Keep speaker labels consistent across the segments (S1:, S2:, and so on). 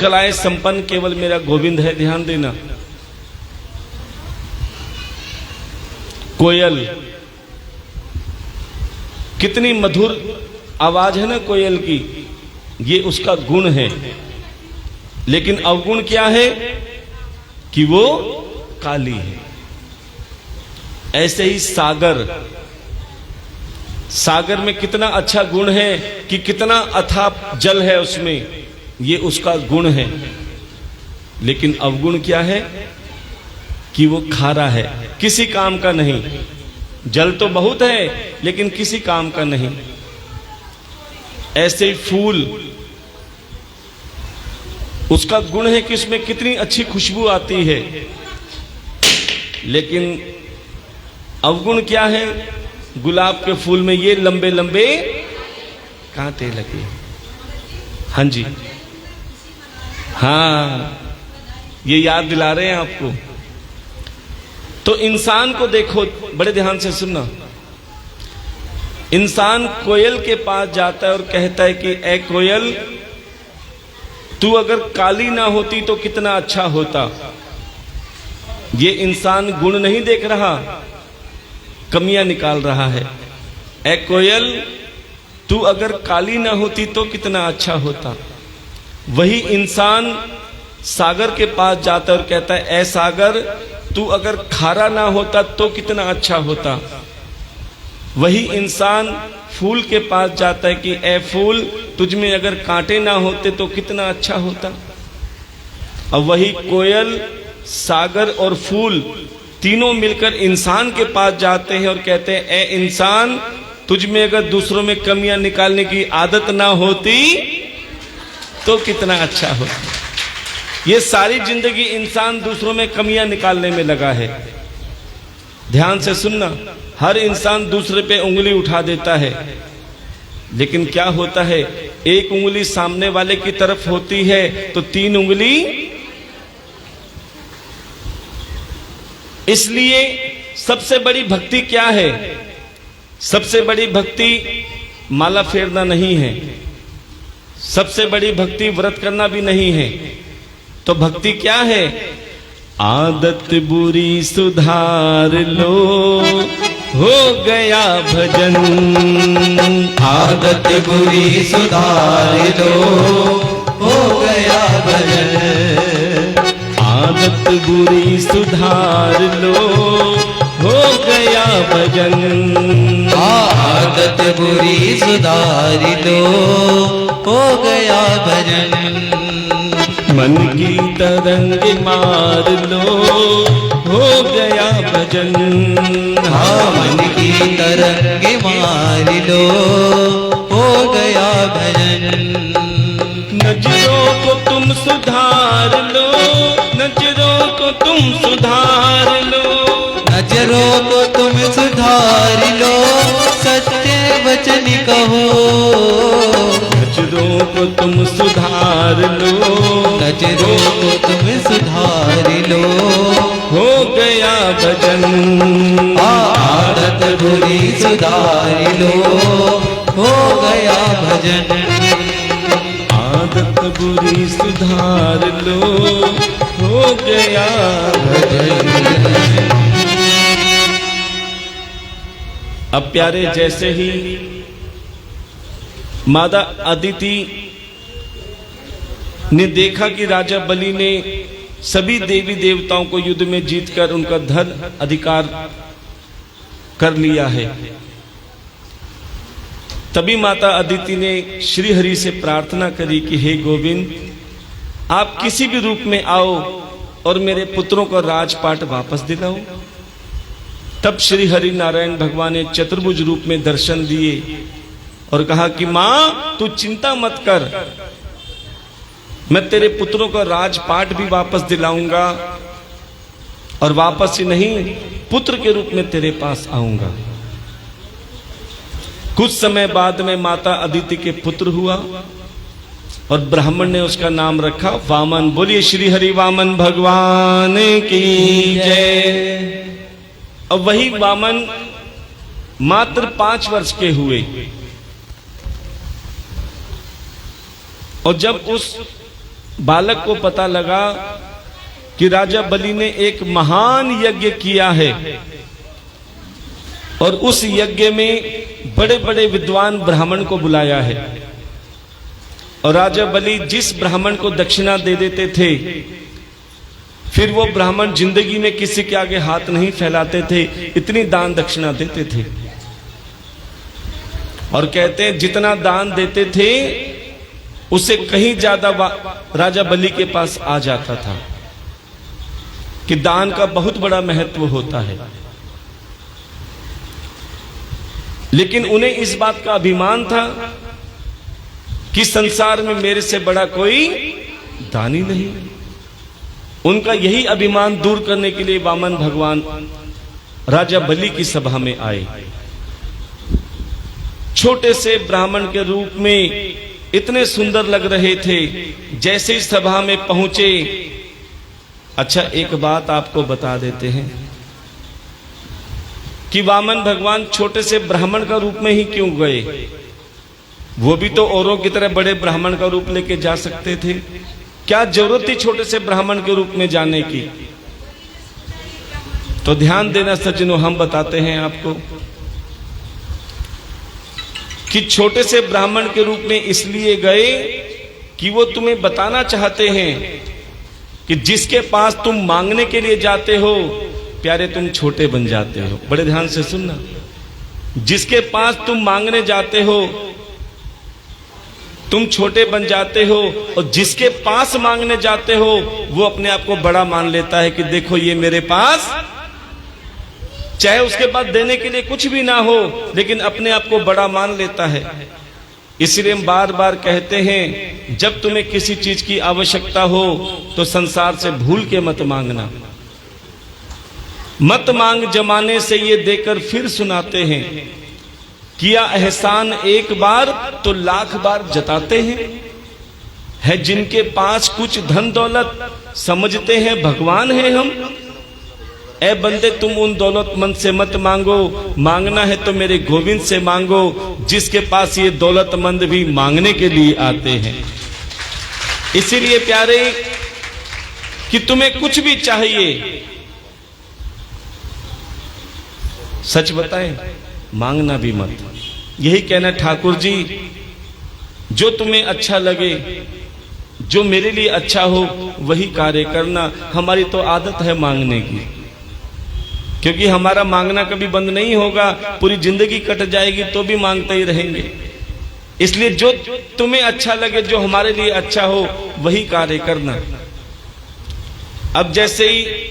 S1: कलाएं संपन्न केवल मेरा गोविंद है। ध्यान देना, कोयल, कितनी मधुर आवाज है ना कोयल की, ये उसका गुण है। लेकिन अवगुण क्या है कि वो काली है। ऐसे ही सागर, सागर में कितना अच्छा गुण है कि कितना अथाह जल है उसमें, ये उसका गुण है। लेकिन अवगुण क्या है कि वो खारा है, किसी काम का नहीं। जल तो बहुत है लेकिन किसी काम का नहीं। ऐसे ही फूल, उसका गुण है कि उसमें कितनी अच्छी खुशबू आती है, लेकिन अवगुण क्या है? गुलाब के फूल में ये लंबे लंबे कांटे लगे। हाँ जी, हाँ, ये याद दिला रहे हैं आपको। तो इंसान को देखो, बड़े ध्यान से सुनना। इंसान कोयल के पास जाता है और कहता है कि ए कोयल, तू अगर काली ना होती तो कितना अच्छा होता। ये इंसान गुण नहीं देख रहा, कमियां निकाल रहा है। ए कोयल, तू अगर काली ना होती तो कितना अच्छा होता। वही इंसान सागर के पास जाता है और कहता है ए सागर, तू अगर खारा ना होता तो कितना अच्छा होता। वही इंसान फूल के पास जाता है कि ए फूल, तुझ में अगर कांटे ना होते तो कितना अच्छा होता। अब वही कोयल, सागर और फूल तीनों मिलकर इंसान के पास जाते हैं और कहते हैं ए इंसान, तुझ में अगर दूसरों में कमियां निकालने की आदत ना होती तो कितना अच्छा होता। ये सारी जिंदगी इंसान दूसरों में कमियां निकालने में लगा है। ध्यान से सुनना, हर इंसान दूसरे पे उंगली उठा देता है, लेकिन क्या होता है, एक उंगली सामने वाले की तरफ होती है तो 3 उंगली। इसलिए सबसे बड़ी भक्ति क्या है? सबसे बड़ी भक्ति माला फेरना नहीं है, सबसे बड़ी भक्ति व्रत करना भी नहीं है। तो भक्ति क्या है? आदत बुरी सुधार लो, हो गया भजन।
S2: आदत बुरी सुधार लो, हो गया भजन।
S1: आदत बुरी सुधार लो, हो गया भजन।
S2: आदत बुरी सुधार लो, हो गया भजन।
S1: मन की तरंग मार लो, हो गया भजन।
S2: हाँ, मन की तरंग मार लो, हो गया भजन।
S1: नजरों को तुम सुधार लो, नजरों को तुम सुधार लो,
S2: नजरों को तुम सुधार लो, सत्य वचन कहो।
S1: नजरों को तुम सुधार लो,
S2: नजरों को तुम सुधार लो,
S1: हो गया भजन।
S2: आदत बुरी सुधार लो, हो गया भजन।
S1: आदत बुरी सुधार लो, हो गया भजन। अब प्यारे, जैसे ही माता अदिति ने देखा कि राजा बलि ने सभी देवी देवताओं को युद्ध में जीतकर उनका धन अधिकार कर लिया है, तभी माता अदिति ने श्री हरि से प्रार्थना करी कि हे गोविंद, आप किसी भी रूप में आओ और मेरे पुत्रों को राजपाट वापस दिलाओ। तब श्री हरि नारायण भगवान ने चतुर्भुज रूप में दर्शन दिए और कहा कि मां, तू चिंता मत कर, मैं तेरे पुत्रों को राजपाट भी वापस दिलाऊंगा और वापस ही नहीं, पुत्र के रूप में तेरे पास आऊंगा। कुछ समय बाद में माता अदिति के पुत्र हुआ और ब्राह्मण ने उसका नाम रखा वामन। बोलिए श्री हरि वामन भगवान की जय। अब वही वामन मात्र 5 वर्ष के हुए और जब उस बालक को पता लगा कि राजा बलि ने एक महान यज्ञ किया है और उस यज्ञ में बड़े बड़े विद्वान ब्राह्मण को बुलाया है। और राजा बलि जिस ब्राह्मण को दक्षिणा दे देते थे, फिर वो ब्राह्मण जिंदगी में किसी के आगे हाथ नहीं फैलाते थे, इतनी दान दक्षिणा देते थे। और कहते हैं जितना दान देते थे उससे कहीं ज्यादा राजा बलि के पास आ जाता था, कि दान का बहुत बड़ा महत्व होता है। लेकिन उन्हें इस बात का अभिमान था कि संसार में मेरे से बड़ा कोई दानी नहीं। उनका यही अभिमान दूर करने के लिए वामन भगवान राजा बलि की सभा में आए। छोटे से ब्राह्मण के रूप में इतने सुंदर लग रहे थे। जैसे ही सभा में पहुंचे, अच्छा एक बात आपको बता देते हैं कि वामन भगवान छोटे से ब्राह्मण का रूप में ही क्यों गए? वो भी तो औरों की तरह बड़े ब्राह्मण का रूप लेके जा सकते थे। क्या जरूरत थी छोटे से ब्राह्मण के रूप में जाने की? तो ध्यान देना सज्जनों, हम बताते हैं आपको कि छोटे से ब्राह्मण के रूप में इसलिए गए कि वो तुम्हें बताना चाहते हैं कि जिसके पास तुम मांगने के लिए जाते हो, प्यारे तुम छोटे बन जाते हो। बड़े ध्यान से सुनना, जिसके पास तुम मांगने जाते हो तुम छोटे बन जाते हो, और जिसके पास मांगने जाते हो वो अपने आप को बड़ा मान लेता है कि देखो ये मेरे पास, चाहे उसके पास देने के लिए कुछ भी ना हो, लेकिन अपने आप को बड़ा मान लेता है। इसलिए हम बार बार कहते हैं, जब तुम्हें किसी चीज की आवश्यकता हो तो संसार से भूल के मत मांगना। मत मांग जमाने से ये देकर फिर सुनाते हैं, किया एहसान एक बार तो लाख बार जताते हैं। है जिनके पास कुछ धन दौलत, समझते हैं भगवान है हम। ए बंदे तुम उन दौलतमंद से मत मांगो, मांगना है तो मेरे गोविंद से मांगो, जिसके पास ये दौलतमंद भी मांगने के लिए आते हैं। इसीलिए प्यारे कि तुम्हें कुछ भी चाहिए, सच बताएं, मांगना भी मत। यही कहना ठाकुर जी, जो तुम्हें अच्छा लगे, जो मेरे लिए अच्छा हो वही कार्य करना। हमारी तो आदत है मांगने की, क्योंकि हमारा मांगना कभी बंद नहीं होगा। पूरी जिंदगी कट जाएगी तो भी मांगते ही रहेंगे। इसलिए जो तुम्हें अच्छा लगे, जो हमारे लिए अच्छा हो वही कार्य करना। अब जैसे ही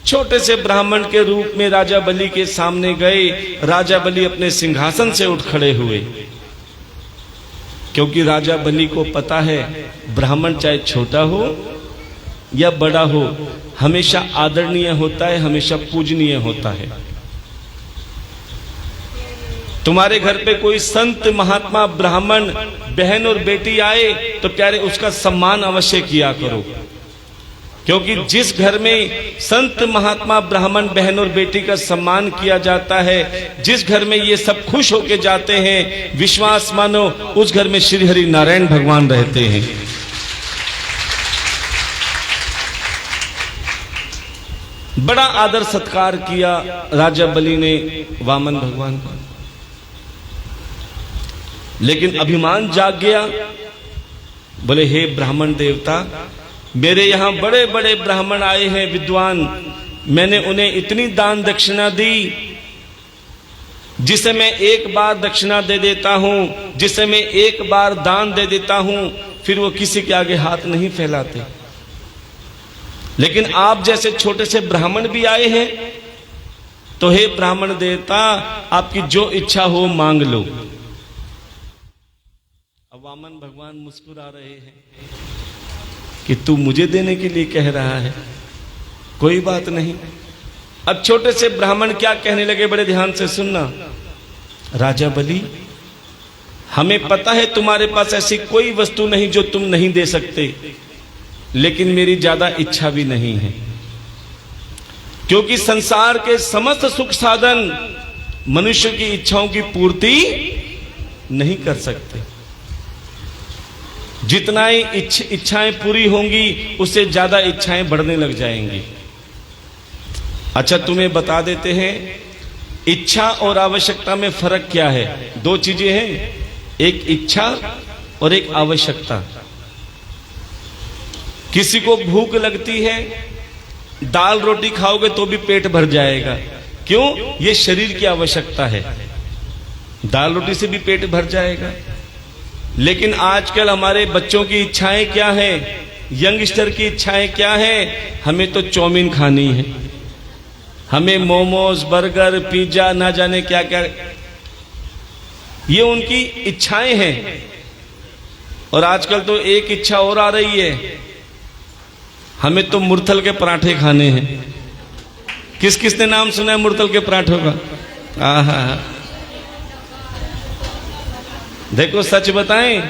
S1: छोटे से ब्राह्मण के रूप में राजा बलि के सामने गए, राजा बलि अपने सिंहासन से उठ खड़े हुए, क्योंकि राजा बलि को पता है ब्राह्मण चाहे छोटा हो या बड़ा हो, हमेशा आदरणीय होता है, हमेशा पूजनीय होता है। तुम्हारे घर पे कोई संत महात्मा ब्राह्मण बहन और बेटी आए तो प्यारे उसका सम्मान अवश्य किया करो, क्योंकि जिस घर में संत महात्मा ब्राह्मण बहन और बेटी का सम्मान किया जाता है, जिस घर में ये सब खुश होके जाते हैं, विश्वास मानो उस घर में श्री हरि नारायण भगवान रहते हैं। बड़ा आदर सत्कार किया राजा बलि ने वामन भगवान का, लेकिन अभिमान जाग गया। बोले हे ब्राह्मण देवता, मेरे यहाँ बड़े बड़े ब्राह्मण आए हैं विद्वान, मैंने उन्हें इतनी दान दक्षिणा दी, जिसे मैं एक बार दक्षिणा दे देता हूं, जिसे मैं एक बार दान दे देता हूं, फिर वो किसी के आगे हाथ नहीं फैलाते। लेकिन आप जैसे छोटे से ब्राह्मण भी आए हैं, तो हे ब्राह्मण देवता, आपकी जो इच्छा हो मांग लो। अब वामन भगवान मुस्कुरा रहे हैं कि तू मुझे देने के लिए कह रहा है, कोई बात नहीं। अब छोटे से ब्राह्मण क्या कहने लगे, बड़े ध्यान से सुनना। राजा बलि, हमें पता है तुम्हारे पास ऐसी कोई वस्तु नहीं जो तुम नहीं दे सकते, लेकिन मेरी ज्यादा इच्छा भी नहीं है, क्योंकि संसार के समस्त सुख साधन मनुष्य की इच्छाओं की पूर्ति नहीं कर सकते। जितना ही इच्छाएं पूरी होंगी उससे ज्यादा इच्छाएं बढ़ने लग जाएंगी। अच्छा, तुम्हें बता देते हैं इच्छा और आवश्यकता में फर्क क्या है। दो चीजें हैं, एक इच्छा और एक आवश्यकता। किसी को भूख लगती है, दाल रोटी खाओगे तो भी पेट भर जाएगा। क्यों? ये शरीर की आवश्यकता है, दाल रोटी से भी पेट भर जाएगा। लेकिन आजकल हमारे बच्चों की इच्छाएं क्या है, यंगस्टर की इच्छाएं क्या है? हमें तो चाउमीन खानी है, हमें मोमोज, बर्गर, पिज्जा, ना जाने क्या क्या, ये उनकी इच्छाएं हैं। और आजकल तो एक इच्छा और आ रही है, हमें तो मुरथल के पराठे खाने हैं। किस किस ने नाम सुना है मुरथल के पराठों का? आहा, देखो सच बताएं,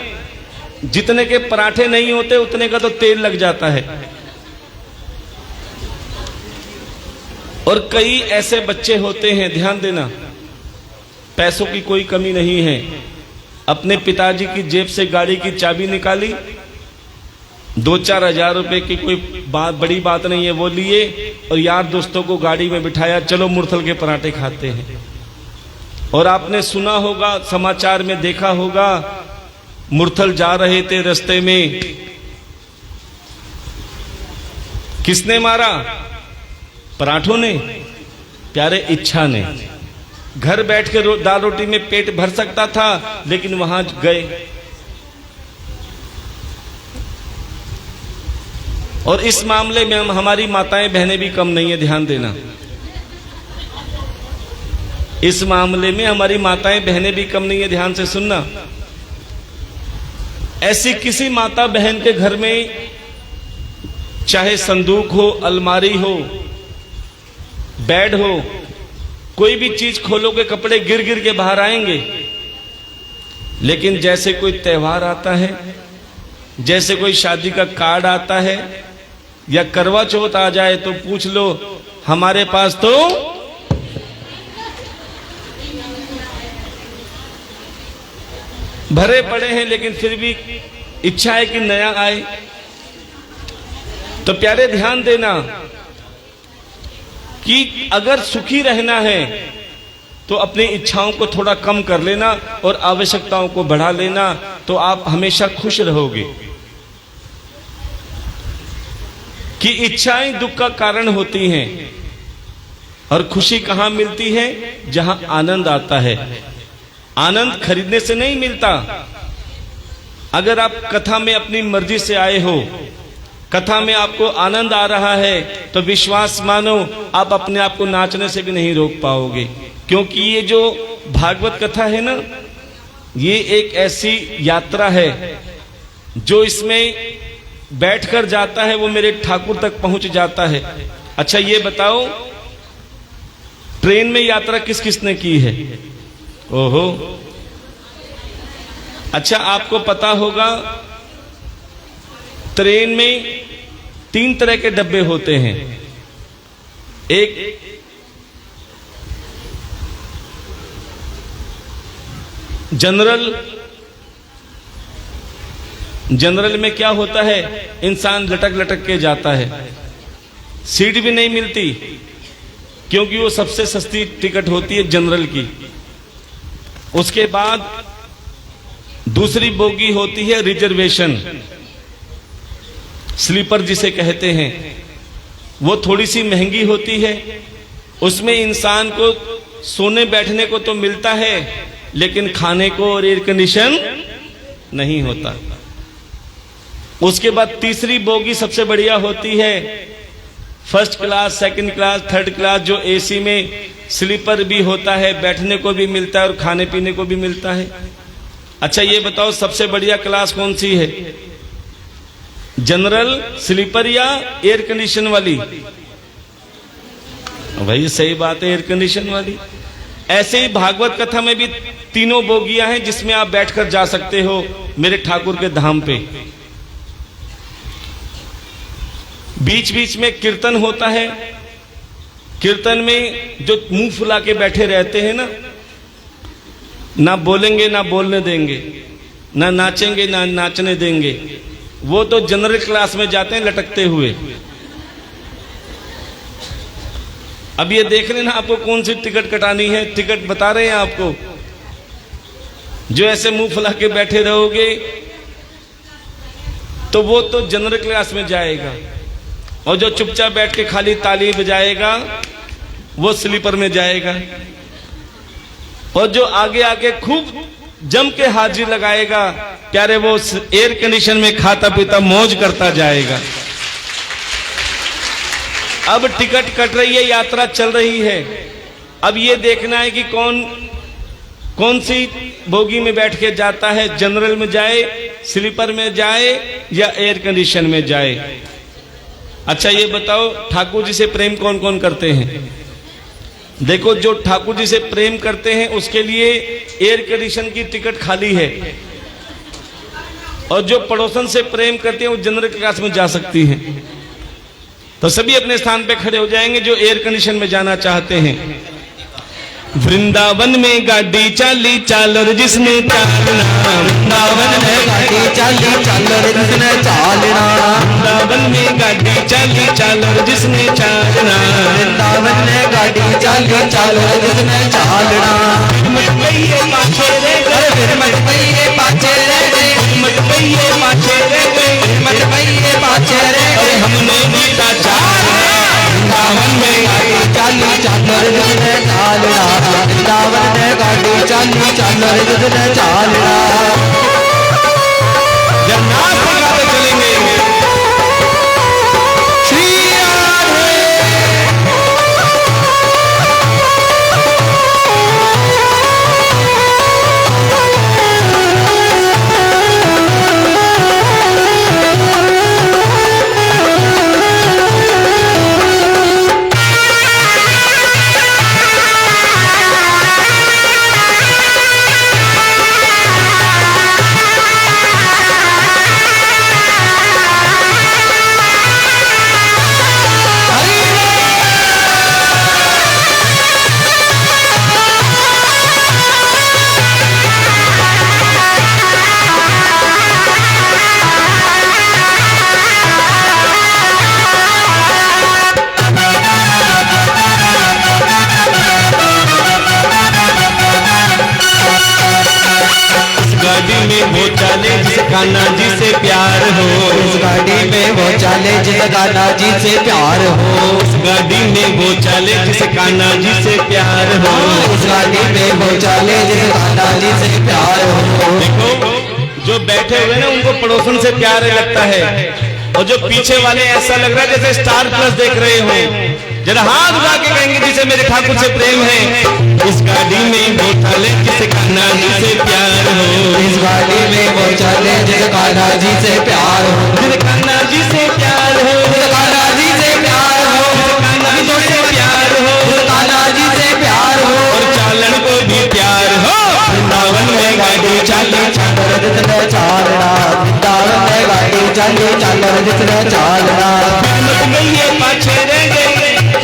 S1: जितने के पराठे नहीं होते उतने का तो तेल लग जाता है। और कई ऐसे बच्चे होते हैं, ध्यान देना, पैसों की कोई कमी नहीं है, अपने पिताजी की जेब से गाड़ी की चाबी निकाली, 2-4 हजार रुपए की कोई बड़ी बात नहीं है, वो लिए और यार दोस्तों को गाड़ी में बिठाया, चलो मुरथल के पराठे खाते हैं। और आपने सुना होगा, समाचार में देखा होगा, मुरथल जा रहे थे, रास्ते में किसने मारा? पराठों ने, प्यारे इच्छा ने। घर बैठ के दाल रोटी में पेट भर सकता था, लेकिन वहां गए। और इस मामले में हमारी माताएं बहनें भी कम नहीं है, ध्यान देना। इस मामले में हमारी माताएं बहनें भी कम नहीं है, ध्यान से सुनना। ऐसी किसी माता बहन के घर में चाहे संदूक हो, अलमारी हो, बेड हो, कोई भी चीज खोलोगे कपड़े गिर गिर के बाहर आएंगे। लेकिन जैसे कोई त्योहार आता है, जैसे कोई शादी का कार्ड आता है या करवा चौथ आ जाए तो पूछ लो, हमारे पास तो भरे पड़े हैं, लेकिन फिर भी इच्छा है कि नया आए। तो प्यारे ध्यान देना कि अगर सुखी रहना है तो अपनी इच्छाओं को थोड़ा कम कर लेना और आवश्यकताओं को बढ़ा लेना, तो आप हमेशा खुश रहोगे। कि इच्छाएं दुख का कारण होती हैं और खुशी कहां मिलती है? जहां आनंद आता है। आनंद खरीदने से नहीं मिलता। अगर आप कथा में अपनी मर्जी से आए हो, कथा में आपको आनंद आ रहा है, तो विश्वास मानो आप अपने आप को नाचने से भी नहीं रोक पाओगे। क्योंकि ये जो भागवत कथा है ना, ये एक ऐसी यात्रा है जो इसमें बैठकर जाता है वो मेरे ठाकुर तक पहुंच जाता है। अच्छा ये बताओ, ट्रेन में यात्रा किस किसने की है? ओहो, अच्छा आपको पता होगा ट्रेन में 3 तरह के डब्बे होते हैं। एक जनरल में क्या होता है? इंसान लटक लटक के जाता है, सीट भी नहीं मिलती, क्योंकि वो सबसे सस्ती टिकट होती है जनरल की। उसके बाद दूसरी बोगी होती है रिजर्वेशन, स्लीपर जिसे कहते हैं। वो थोड़ी सी महंगी होती है, उसमें इंसान को सोने बैठने को तो मिलता है, लेकिन खाने को और एयर कंडीशन नहीं होता। उसके बाद तीसरी बोगी सबसे बढ़िया होती है, first class, second class, third class, जो एसी में स्लीपर भी होता है, बैठने को भी मिलता है और खाने पीने को भी मिलता है। अच्छा ये बताओ, सबसे बढ़िया क्लास कौन सी है? जनरल, स्लीपर या एयर कंडीशन वाली? भाई सही बात है, एयर कंडीशन वाली। ऐसे ही भागवत कथा में भी 3 बोगियां हैं जिसमें आप बैठकर जा सकते हो मेरे ठाकुर के धाम पे। बीच बीच में कीर्तन होता है। कीर्तन में जो मुंह फुला के बैठे रहते हैं ना बोलेंगे ना बोलने देंगे, ना नाचेंगे ना नाचने देंगे। वो तो जनरल क्लास में जाते हैं लटकते हुए। अब ये देख लेना आपको कौन सी टिकट कटानी है, टिकट बता रहे हैं आपको। जो ऐसे मुंह फुला के बैठे रहोगे तो वो तो जनरल क्लास में जाएगा, और जो चुपचाप बैठ के खाली ताली बजाएगा वो स्लीपर में जाएगा, और जो आगे आके खूब जम के हाजिरी लगाएगा प्यारे वो एयर कंडीशन में खाता पीता मौज करता जाएगा। अब टिकट कट रही है, यात्रा चल रही है। अब ये देखना है कि कौन सी बोगी में बैठ के जाता है, जनरल में जाए, स्लीपर में जाए या एयर कंडीशन में जाए। अच्छा ये बताओ ठाकुर जी से प्रेम कौन कौन करते हैं? देखो जो ठाकुर जी से प्रेम करते हैं उसके लिए एयर कंडीशन की टिकट खाली है, और जो पड़ोसन से प्रेम करते हैं वो जनरल क्लास में जा सकती हैं। तो सभी अपने स्थान पे खड़े हो जाएंगे जो एयर कंडीशन में जाना चाहते हैं। वृंदावन में गाड़ी चाली चालर जिसने चालना,
S2: वृंदावन में गाड़ी चाली चालर जिसने चालना,
S1: वृंदावन में गाड़ी चाली चालर जिसने चालना,
S2: वृंदावन में गाड़ी चाली चालर जिसने चालना।
S1: मत गइए पाछे रे गए,
S2: फिर मत गइए पाछे रे गए,
S1: मत गइए पाछे रे गए,
S2: मत गइए पाछे रे गए।
S1: हमने बीता चाल वृंदावन में
S2: गाड़ी चाली चालर जिसने चालना, वृंदावन में गाड़ी चाली चालर जिसने चालना।
S1: जब नाच गाते चलेंगे
S2: श्री राधे।
S1: कान्हा जी से प्यार हो,
S2: इस गाड़ी में वो चले जिस कान्हा जी से प्यार हो,
S1: इस गाड़ी में वो चले जिस कान्हा जी से प्यार हो,
S2: इस गाड़ी में वो चले जिस कान्हा जी से प्यार हो।
S1: देखो जो बैठे हुए ना उनको पड़ोसन से प्यार लगता है, और जो पीछे वाले ऐसा लग रहा है जैसे स्टार प्लस देख रहे हो। जरा हाथ उठा के कहेंगे जिसे मेरे ठाकुर से प्रेम है। इस गाड़ी में वो चले जिस कान्हा जी से प्यार हो,
S2: इस गाड़ी में वो चले जिस कान्हा जी से प्यार हो,
S1: जिस कान्हा जी से प्यार हो,
S2: जिस कान्हा जी से प्यार हो,
S1: कान्हा जी से प्यार हो,
S2: जिस कान्हा जी से प्यार हो,
S1: और चालन को भी प्यार हो। वृंदावन में गाड़ी चाली
S2: चालर जिसने चालना, वृंदावन में गाड़ी चाली चालर जिसने चालना।
S1: मत गइए पाछे रह गए,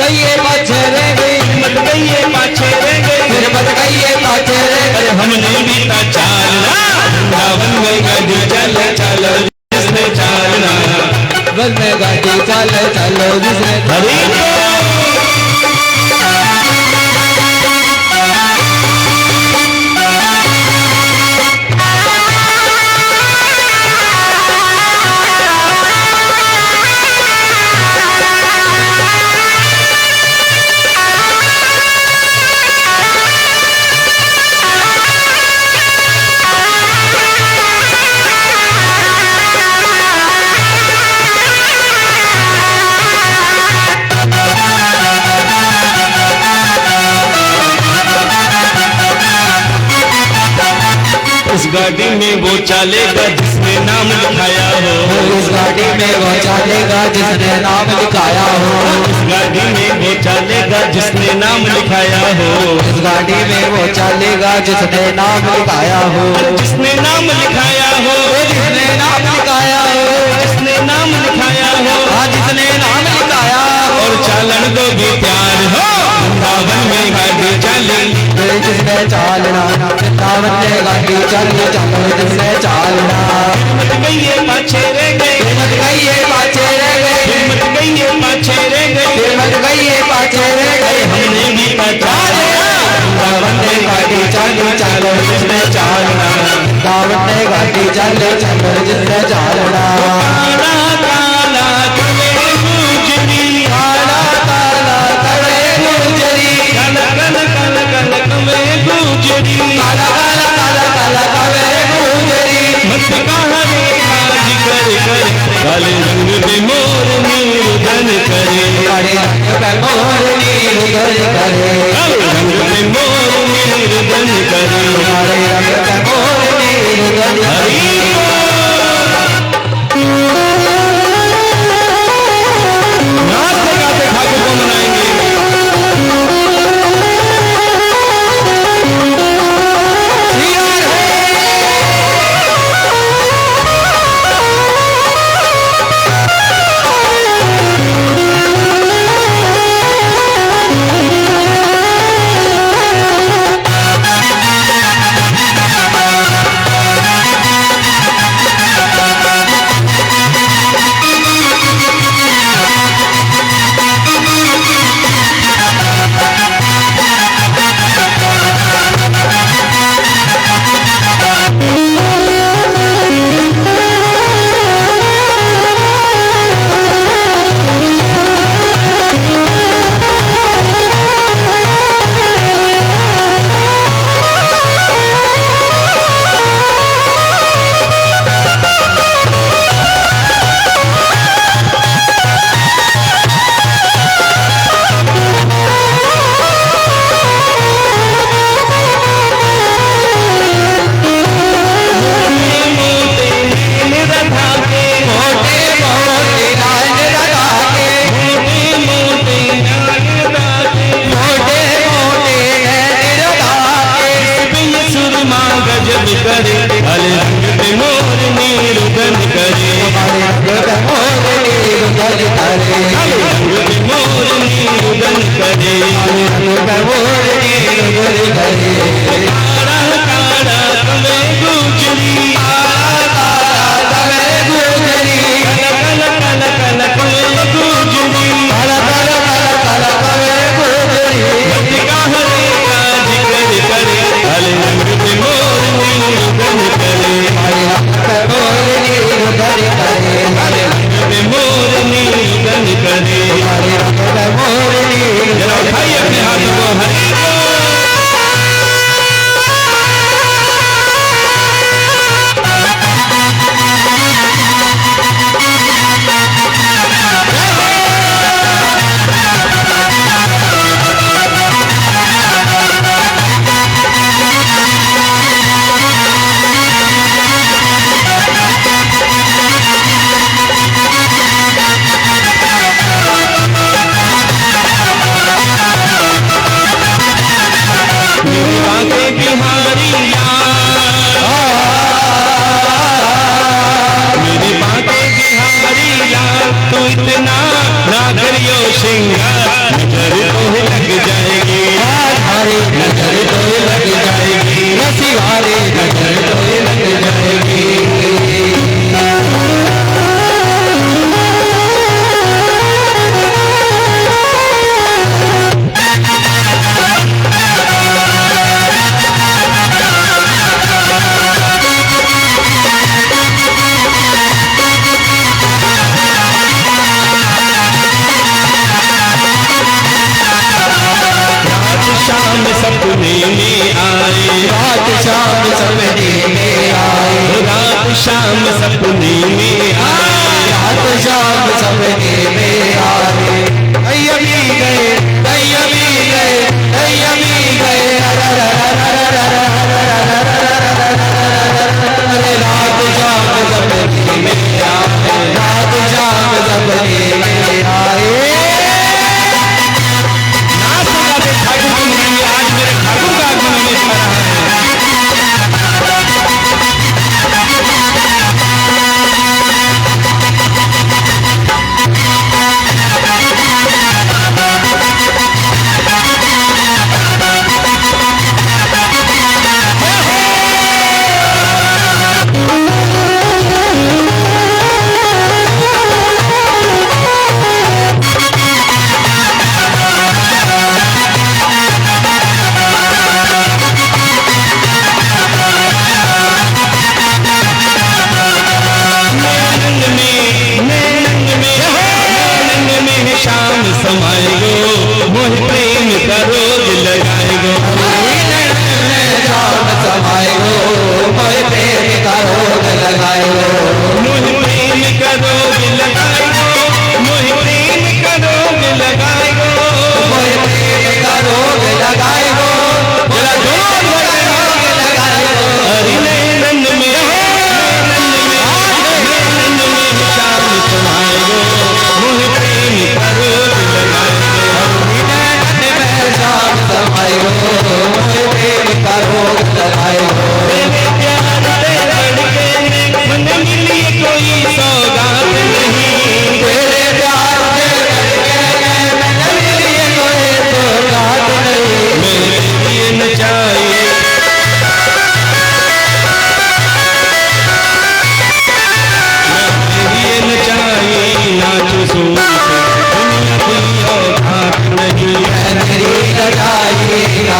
S2: गइए पाछे रह गए,
S1: मत गइए पाछे रह गए,
S2: फिर मत गइए पाछे रह गए।
S1: अरे हमने बीता चालना, वृंदावन में गाड़ी चाले चालो जिसने चालना।
S2: वन में गाड़ी चाले चालो जिसने
S1: हरि उस गाड़ी में वो चलेगा जिसने नाम लिखाया हो,
S2: इस गाड़ी में वो चलेगा जिसने नाम लिखाया हो,
S1: इस गाड़ी में वो चलेगा जिसने नाम लिखाया हो,
S2: इस गाड़ी में वो चलेगा जिसने नाम लिखाया हो,
S1: जिसने नाम लिखाया हो,
S2: जिसने नाम लिखाया हो,
S1: जिसने नाम लिखाया हो,
S2: हाँ जिसने नाम लिखाया हो।
S1: और चालन को भी प्यार हो। वृंदावन में गाड़ी चली,
S2: जिसने चालना, वृंदावन में गाड़ी चाली चालो जिसने चालना
S1: मत गइए पाछे रह गए
S2: मत गइए पाछे रह गए
S1: मत गइए पाछे रह गए
S2: मत गइए पाछे रह गए
S1: हमने भी बचा लिया
S2: वृंदावन ने गाड़ी चाली चालो जिसने चालना वृंदावन ने गाड़ी चाली चालो जिसने चालना
S1: काला काला कले गुजरी
S2: काला काला करे गुजरी
S1: काला काला काला काला कले गुजरी
S2: काला काला काला काला करे गुजरी
S1: मत कहा रे काज कर कर काले रंग में मोर निर्धन करे
S2: काले रंग पे मोर निर्धन करे
S1: काले रंग में मोर निर्धन करे
S2: काले रंग पे मोर निर्धन
S1: हरि नाच गाते ठाकुर को मनाएंगे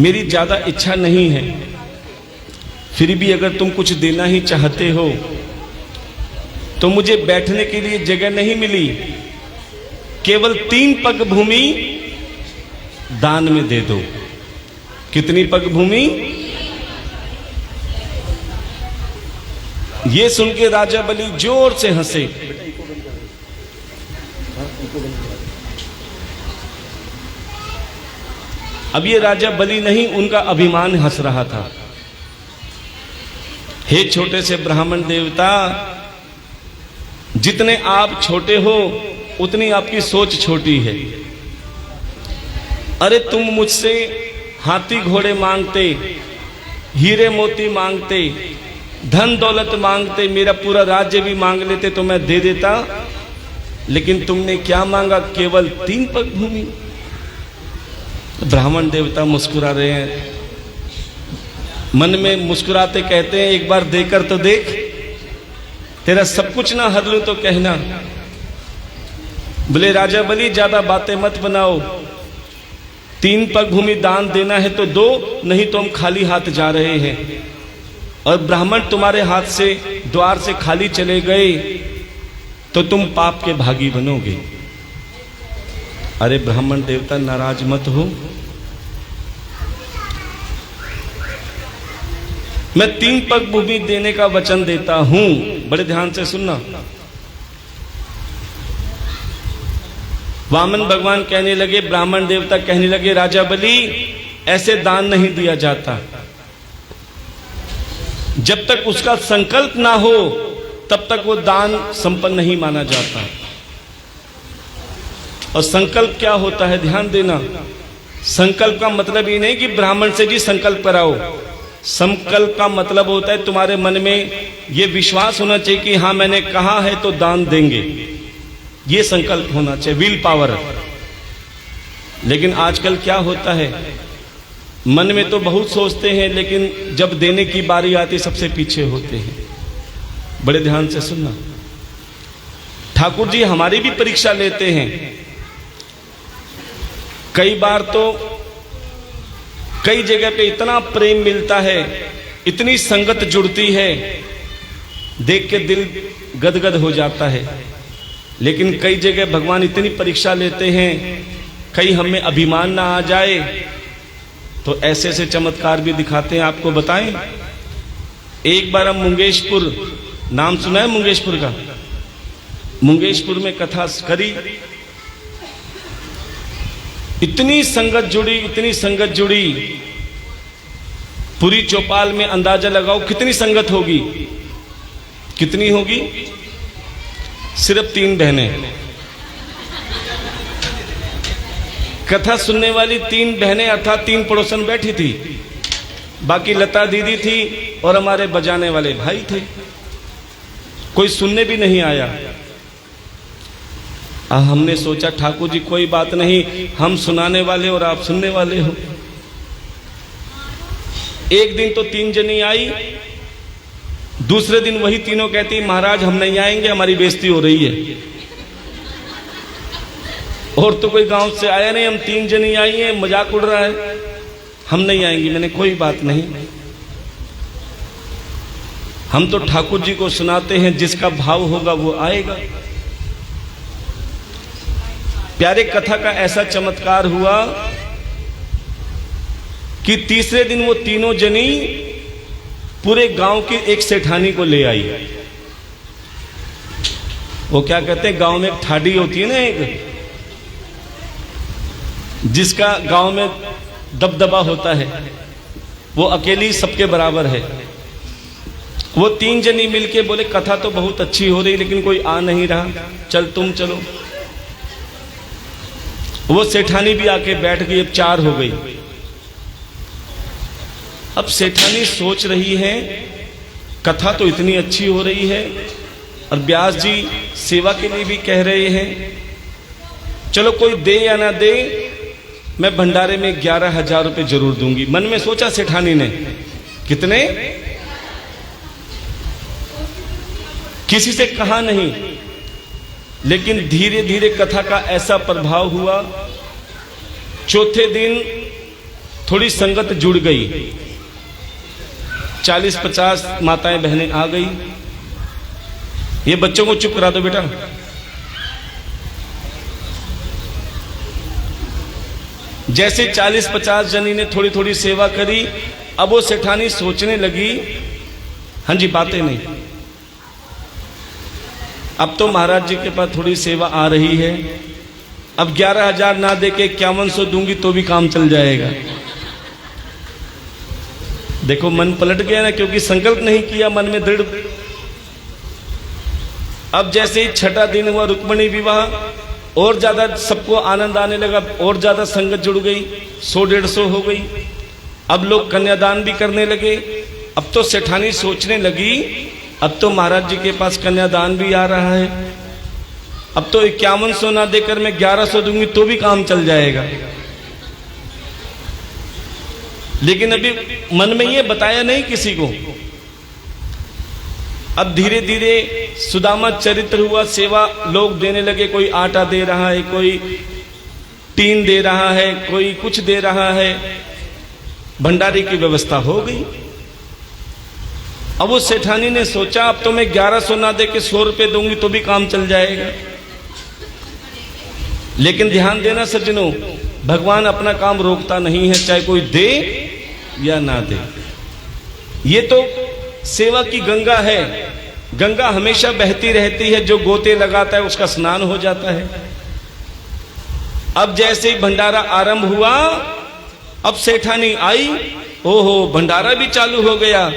S1: मेरी ज्यादा इच्छा नहीं है, फिर भी अगर तुम कुछ देना ही चाहते हो तो मुझे बैठने के लिए जगह नहीं मिली, केवल 3 पग भूमि दान में दे दो। कितनी पग भूमि? ये सुन के राजा बलि जोर से हंसे। अब ये राजा बलि नहीं, उनका अभिमान हंस रहा था। हे छोटे से ब्राह्मण देवता, जितने आप छोटे हो उतनी आपकी सोच छोटी है। अरे तुम मुझसे हाथी घोड़े मांगते, हीरे मोती मांगते, धन दौलत मांगते, मेरा पूरा राज्य भी मांग लेते तो मैं दे देता, लेकिन तुमने क्या मांगा? केवल 3 पग भूमि। ब्राह्मण देवता मुस्कुरा रहे हैं, मन में मुस्कुराते कहते हैं, एक बार देकर तो देख, तेरा सब कुछ ना हर लूं तो कहना। बोले राजा बलि ज्यादा बातें मत बनाओ, 3 पग भूमि दान देना है तो दो, नहीं तो हम खाली हाथ जा रहे हैं, और ब्राह्मण तुम्हारे हाथ से द्वार से खाली चले गए तो तुम पाप के भागी बनोगे। अरे ब्राह्मण देवता नाराज मत हो, मैं 3 पग भूमि देने का वचन देता हूं। बड़े ध्यान से सुनना। वामन भगवान कहने लगे, ब्राह्मण देवता कहने लगे, राजा बलि ऐसे दान नहीं दिया जाता, जब तक उसका संकल्प ना हो तब तक वो दान संपन्न नहीं माना जाता। और संकल्प क्या होता है? ध्यान देना, संकल्प का मतलब ये नहीं कि ब्राह्मण से जी संकल्प कराओ। संकल्प का मतलब होता है तुम्हारे मन में ये विश्वास होना चाहिए कि हाँ मैंने कहा है तो दान देंगे, ये संकल्प होना चाहिए, विल पावर। लेकिन आजकल क्या होता है, मन में तो बहुत सोचते हैं लेकिन जब देने की बारी आती सबसे पीछे होते हैं। बड़े ध्यान से सुनना, ठाकुर जी हमारी भी परीक्षा लेते हैं। कई बार तो कई जगह पे इतना प्रेम मिलता है, इतनी संगत जुड़ती है, देख के दिल गदगद हो जाता है। लेकिन कई जगह भगवान इतनी परीक्षा लेते हैं, कहीं हमें अभिमान ना आ जाए तो ऐसे ऐसे चमत्कार भी दिखाते हैं। आपको बताएं, एक बार हम मुंगेशपुर, नाम सुना है मुंगेशपुर का? मुंगेशपुर में कथा करी, इतनी संगत जुड़ी, इतनी संगत जुड़ी, पूरी चौपाल में अंदाजा लगाओ कितनी संगत होगी। कितनी होगी? सिर्फ 3 बहनें, कथा सुनने वाली 3 बहनें अर्थात 3 पड़ोसन बैठी थी, बाकी लता दीदी थी और हमारे बजाने वाले भाई थे। कोई सुनने भी नहीं आया। हमने सोचा ठाकुर जी कोई बात नहीं, हम सुनाने वाले और आप सुनने वाले हो। एक दिन तो 3 जनी आई, दूसरे दिन वही तीनों कहती महाराज हम नहीं आएंगे, हमारी बेइज्जती हो रही है। और तो कोई गांव से आया नहीं, हम 3 जनी आई हैं, मजाक उड़ रहा है, हम नहीं आएंगे। मैंने कोई बात नहीं, हम तो ठाकुर जी को सुनाते हैं, जिसका भाव होगा वो आएगा। प्यारे कथा का ऐसा चमत्कार हुआ कि तीसरे दिन वो तीनों जनी पूरे गांव की एक सेठानी को ले आई। वो क्या कहते हैं, गांव में एक ठाडी होती है ना, एक जिसका गांव में दबदबा होता है, वो अकेली सबके बराबर है। वो 3 जनी मिलके बोले कथा तो बहुत अच्छी हो रही लेकिन कोई आ नहीं रहा, चल तुम चलो। वो सेठानी भी आके बैठ गई, अब 4 हो गई। अब सेठानी सोच रही है कथा तो इतनी अच्छी हो रही है और व्यास जी सेवा के लिए भी कह रहे हैं, चलो कोई दे या ना दे मैं भंडारे में 11,000 रुपए जरूर दूंगी। मन में सोचा सेठानी ने। कितने? किसी से कहा नहीं, लेकिन धीरे धीरे कथा का ऐसा प्रभाव हुआ। चौथे दिन थोड़ी संगत जुड़ गई, 40-50 माताएं बहनें आ गई। ये बच्चों को चुप करा दो बेटा। जैसे 40-50 जनी ने थोड़ी थोड़ी सेवा करी, अब वो सेठानी सोचने लगी, हाँ जी बातें नहीं, अब तो महाराज जी के पास थोड़ी सेवा आ रही है, अब 11,000 ना दे के 5100 दूंगी तो भी काम चल जाएगा। देखो मन पलट गया ना, क्योंकि संकल्प नहीं किया मन में दृढ़। अब जैसे ही 6ठा दिन हुआ रुक्मिणी विवाह, और ज्यादा सबको आनंद आने लगा, और ज्यादा संगत जुड़ गई, 100-150 हो गई। अब लोग कन्यादान भी करने लगे। अब तो सेठानी सोचने लगी, अब तो महाराज जी के पास कन्यादान भी आ रहा है, अब तो 5100 ना देकर मैं 1100 दूंगी तो भी काम चल जाएगा। लेकिन अभी मन में ये बताया नहीं किसी को। अब धीरे धीरे सुदामा चरित्र हुआ, सेवा लोग देने लगे, कोई आटा दे रहा है, कोई टीन दे रहा है, कोई कुछ दे रहा है, भंडारे की व्यवस्था हो गई। अब उस सेठानी ने सोचा, अब तो मैं 1100 ना दे के 100 रुपए दूंगी तो भी काम चल जाएगा। लेकिन ध्यान देना सज्जनों, भगवान अपना काम रोकता नहीं है, चाहे कोई दे या ना दे। ये तो सेवा की गंगा है, गंगा हमेशा बहती रहती है, जो गोते लगाता है उसका स्नान हो जाता है। अब जैसे ही भंडारा आरंभ हुआ, अब सेठानी आई, ओहो भंडारा भी चालू हो गया।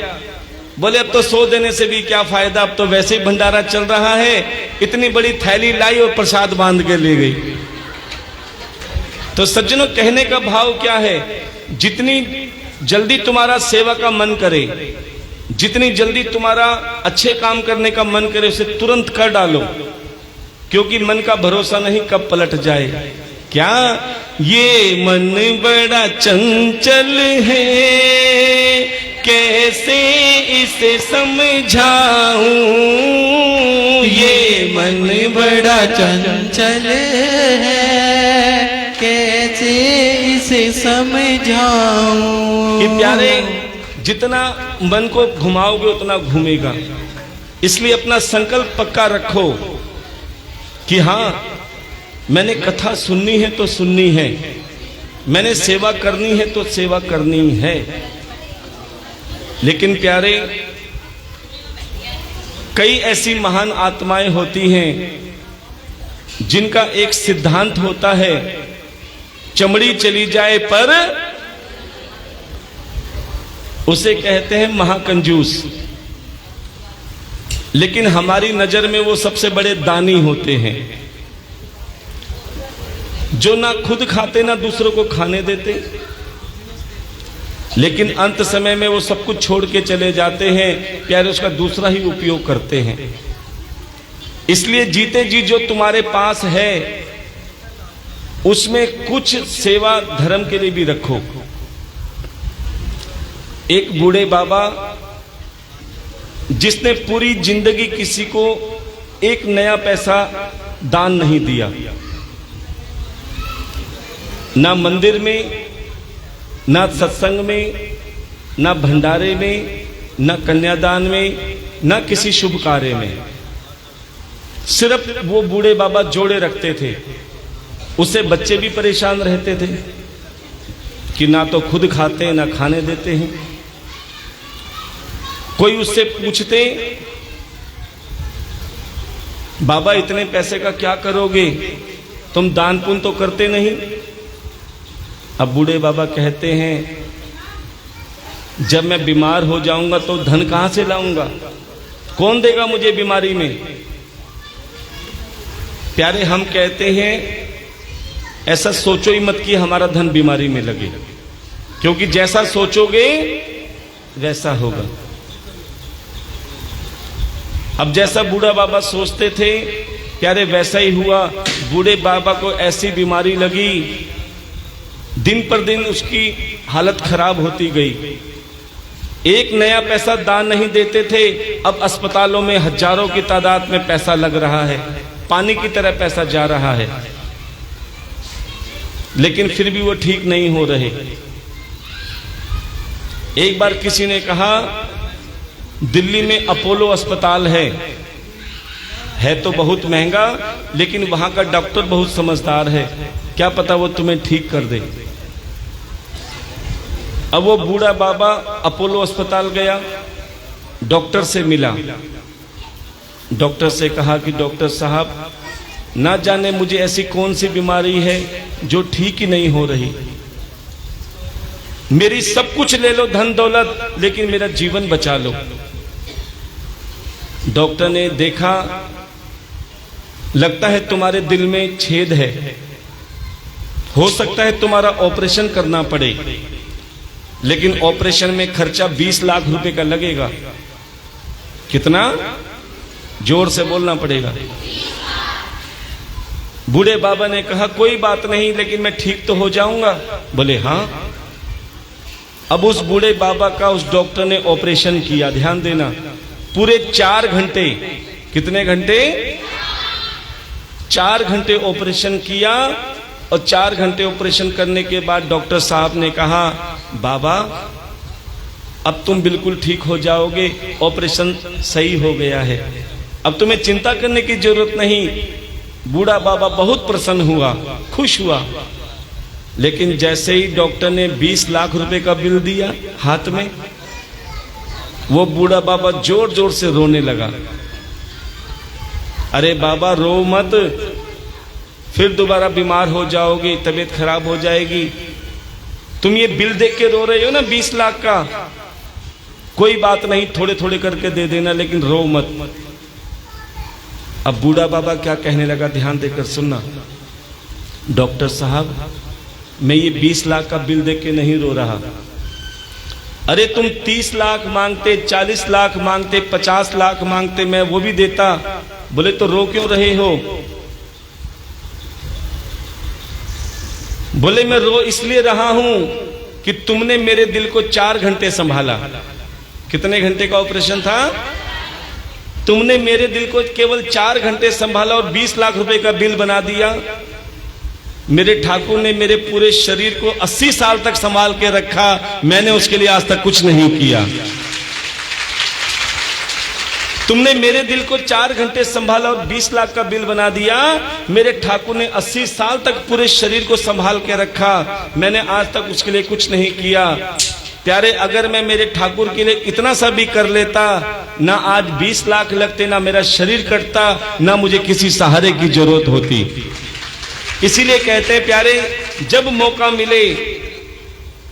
S1: बोले अब तो 100 देने से भी क्या फायदा, अब तो वैसे ही भंडारा चल रहा है। इतनी बड़ी थैली लाई और प्रसाद बांध के ले गई। तो सज्जनों, कहने का भाव क्या है, जितनी जल्दी तुम्हारा सेवा का मन करे, जितनी जल्दी तुम्हारा अच्छे काम करने का मन करे, उसे तुरंत कर डालो, क्योंकि मन का भरोसा नहीं कब पलट जाए। क्या ये मन बड़ा चंचल है, कैसे इसे समझाऊं, ये मन बड़ा
S2: चंचल है, कैसे इसे समझाऊं।
S1: कि प्यारे, जितना मन को घुमाओगे उतना घूमेगा। इसलिए अपना संकल्प पक्का रखो कि हाँ, मैंने कथा सुननी है तो सुननी है, मैंने सेवा करनी है तो सेवा करनी है। लेकिन प्यारे, कई ऐसी महान आत्माएं होती हैं जिनका एक सिद्धांत होता है, चमड़ी चली जाए पर उसे कहते हैं महाकंजूस। लेकिन हमारी नजर में वो सबसे बड़े दानी होते हैं, जो ना खुद खाते ना दूसरों को खाने देते, लेकिन अंत समय में वो सब कुछ छोड़ के चले जाते हैं। प्यारे, उसका दूसरा ही उपयोग करते हैं। इसलिए जीते जी जो तुम्हारे पास है उसमें कुछ सेवा धर्म के लिए भी रखो। एक बूढ़े बाबा, जिसने पूरी जिंदगी किसी को एक नया पैसा दान नहीं दिया, ना मंदिर में, ना सत्संग में, ना भंडारे में, ना कन्यादान में, ना किसी शुभ कार्य में। सिर्फ वो बूढ़े बाबा जोड़े रखते थे। उससे बच्चे भी परेशान रहते थे कि ना तो खुद खाते ना खाने देते हैं। कोई उससे पूछते, बाबा इतने पैसे का क्या करोगे, तुम दान पुण्य तो करते नहीं। अब बूढ़े बाबा कहते हैं, जब मैं बीमार हो जाऊंगा तो धन कहां से लाऊंगा, कौन देगा मुझे बीमारी में। प्यारे, हम कहते हैं ऐसा सोचो ही मत कि हमारा धन बीमारी में लगे, क्योंकि जैसा सोचोगे वैसा होगा। अब जैसा बूढ़ा बाबा सोचते थे, प्यारे वैसा ही हुआ। बूढ़े बाबा को ऐसी बीमारी लगी, दिन पर दिन उसकी हालत खराब होती गई। एक नया पैसा दान नहीं देते थे, अब अस्पतालों में हजारों की तादाद में पैसा लग रहा है, पानी की तरह पैसा जा रहा है, लेकिन फिर भी वो ठीक नहीं हो रहे। एक बार किसी ने कहा दिल्ली में अपोलो अस्पताल है तो बहुत महंगा, लेकिन वहां का डॉक्टर बहुत समझदार है, क्या पता वो तुम्हें ठीक कर दे। अब वो बूढ़ा बाबा अपोलो अस्पताल गया, डॉक्टर से मिला, डॉक्टर से कहा कि डॉक्टर साहब, ना जाने मुझे ऐसी कौन सी बीमारी है जो ठीक ही नहीं हो रही, मेरी सब कुछ ले लो धन दौलत, लेकिन मेरा जीवन बचा लो। डॉक्टर ने देखा, लगता है तुम्हारे दिल में छेद है, हो सकता है तुम्हारा ऑपरेशन करना पड़े, लेकिन ऑपरेशन में खर्चा 20 लाख रुपए का लगेगा। कितना? जोर से बोलना पड़ेगा। बूढ़े बाबा ने कहा कोई बात नहीं, लेकिन मैं ठीक तो हो जाऊंगा। बोले हाँ। अब उस बूढ़े बाबा का उस डॉक्टर ने ऑपरेशन किया, ध्यान देना, पूरे 4 घंटे। कितने घंटे? 4 घंटे ऑपरेशन किया, और 4 घंटे ऑपरेशन करने के बाद डॉक्टर साहब ने कहा बाबा अब तुम बिल्कुल ठीक हो जाओगे, ऑपरेशन सही हो गया है, अब तुम्हें चिंता करने की जरूरत नहीं। बूढ़ा बाबा बहुत प्रसन्न हुआ, खुश हुआ, लेकिन जैसे ही डॉक्टर ने 20 लाख रुपए का बिल दिया हाथ में, वो बूढ़ा बाबा जोर जोर से रोने लगा। अरे बाबा रो मत, फिर दोबारा बीमार हो जाओगे, तबीयत खराब हो जाएगी। तुम ये बिल देख के रो रहे हो ना 20 लाख का, कोई बात नहीं, थोड़े थोड़े करके दे देना, लेकिन रो मत। अब बूढ़ा बाबा क्या कहने लगा, ध्यान देकर सुनना। डॉक्टर साहब, मैं ये 20 लाख का बिल देख के नहीं रो रहा। अरे तुम 30 लाख मांगते, 40 लाख मांगते, 50 लाख मांगते, मैं वो भी देता। बोले तो रो क्यों रहे हो? बोले मैं रो इसलिए रहा हूं कि तुमने मेरे दिल को 4 घंटे संभाला। कितने घंटे का ऑपरेशन था? तुमने मेरे दिल को केवल 4 घंटे संभाला और 20 लाख रुपए का बिल बना दिया। मेरे ठाकुर ने मेरे पूरे शरीर को 80 साल तक संभाल के रखा, मैंने उसके लिए आज तक कुछ नहीं किया। तुमने मेरे दिल को 4 घंटे संभाला और 20 लाख का बिल बना दिया। मेरे ठाकुर ने 80 साल तक पूरे शरीर को संभाल के रखा, मैंने आज तक उसके लिए कुछ नहीं किया। प्यारे, अगर मैं मेरे ठाकुर के लिए इतना सा भी कर लेता, ना आज 20 लाख लगते, ना मेरा शरीर कटता, ना मुझे किसी सहारे की जरूरत होती। इसीलिए कहते हैं प्यारे, जब मौका मिले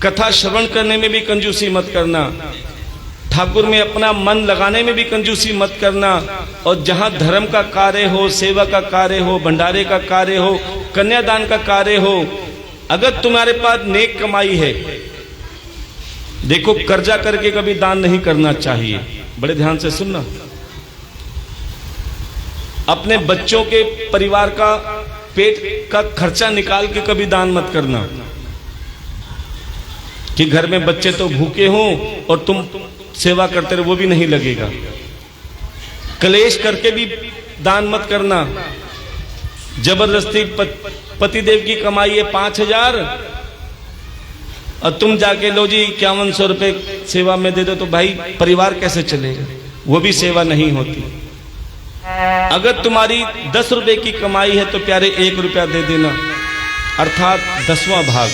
S1: कथा श्रवण करने में भी कंजूसी मत करना, ठाकुर में अपना मन लगाने में भी कंजूसी मत करना, और जहां धर्म का कार्य हो, सेवा का कार्य हो, भंडारे का कार्य हो, कन्यादान का कार्य हो, अगर तुम्हारे पास नेक कमाई है, देखो कर्जा करके कभी दान नहीं करना चाहिए। बड़े ध्यान से सुनना। अपने बच्चों के परिवार का पेट का खर्चा निकाल के कभी दान मत करना, कि घर में बच्चे तो भूखे हों और तुम सेवा करते रहो, वो भी नहीं लगेगा। कलेश करके भी दान मत करना। जबरदस्ती पतिदेव की कमाई है 5000 और तुम जाके लो जी 5100 रुपए सेवा में दे दो, तो भाई परिवार कैसे चलेगा? वो भी सेवा नहीं होती। अगर तुम्हारी 10 रुपए की कमाई है तो प्यारे 1 रुपया दे देना, अर्थात 10वां भाग।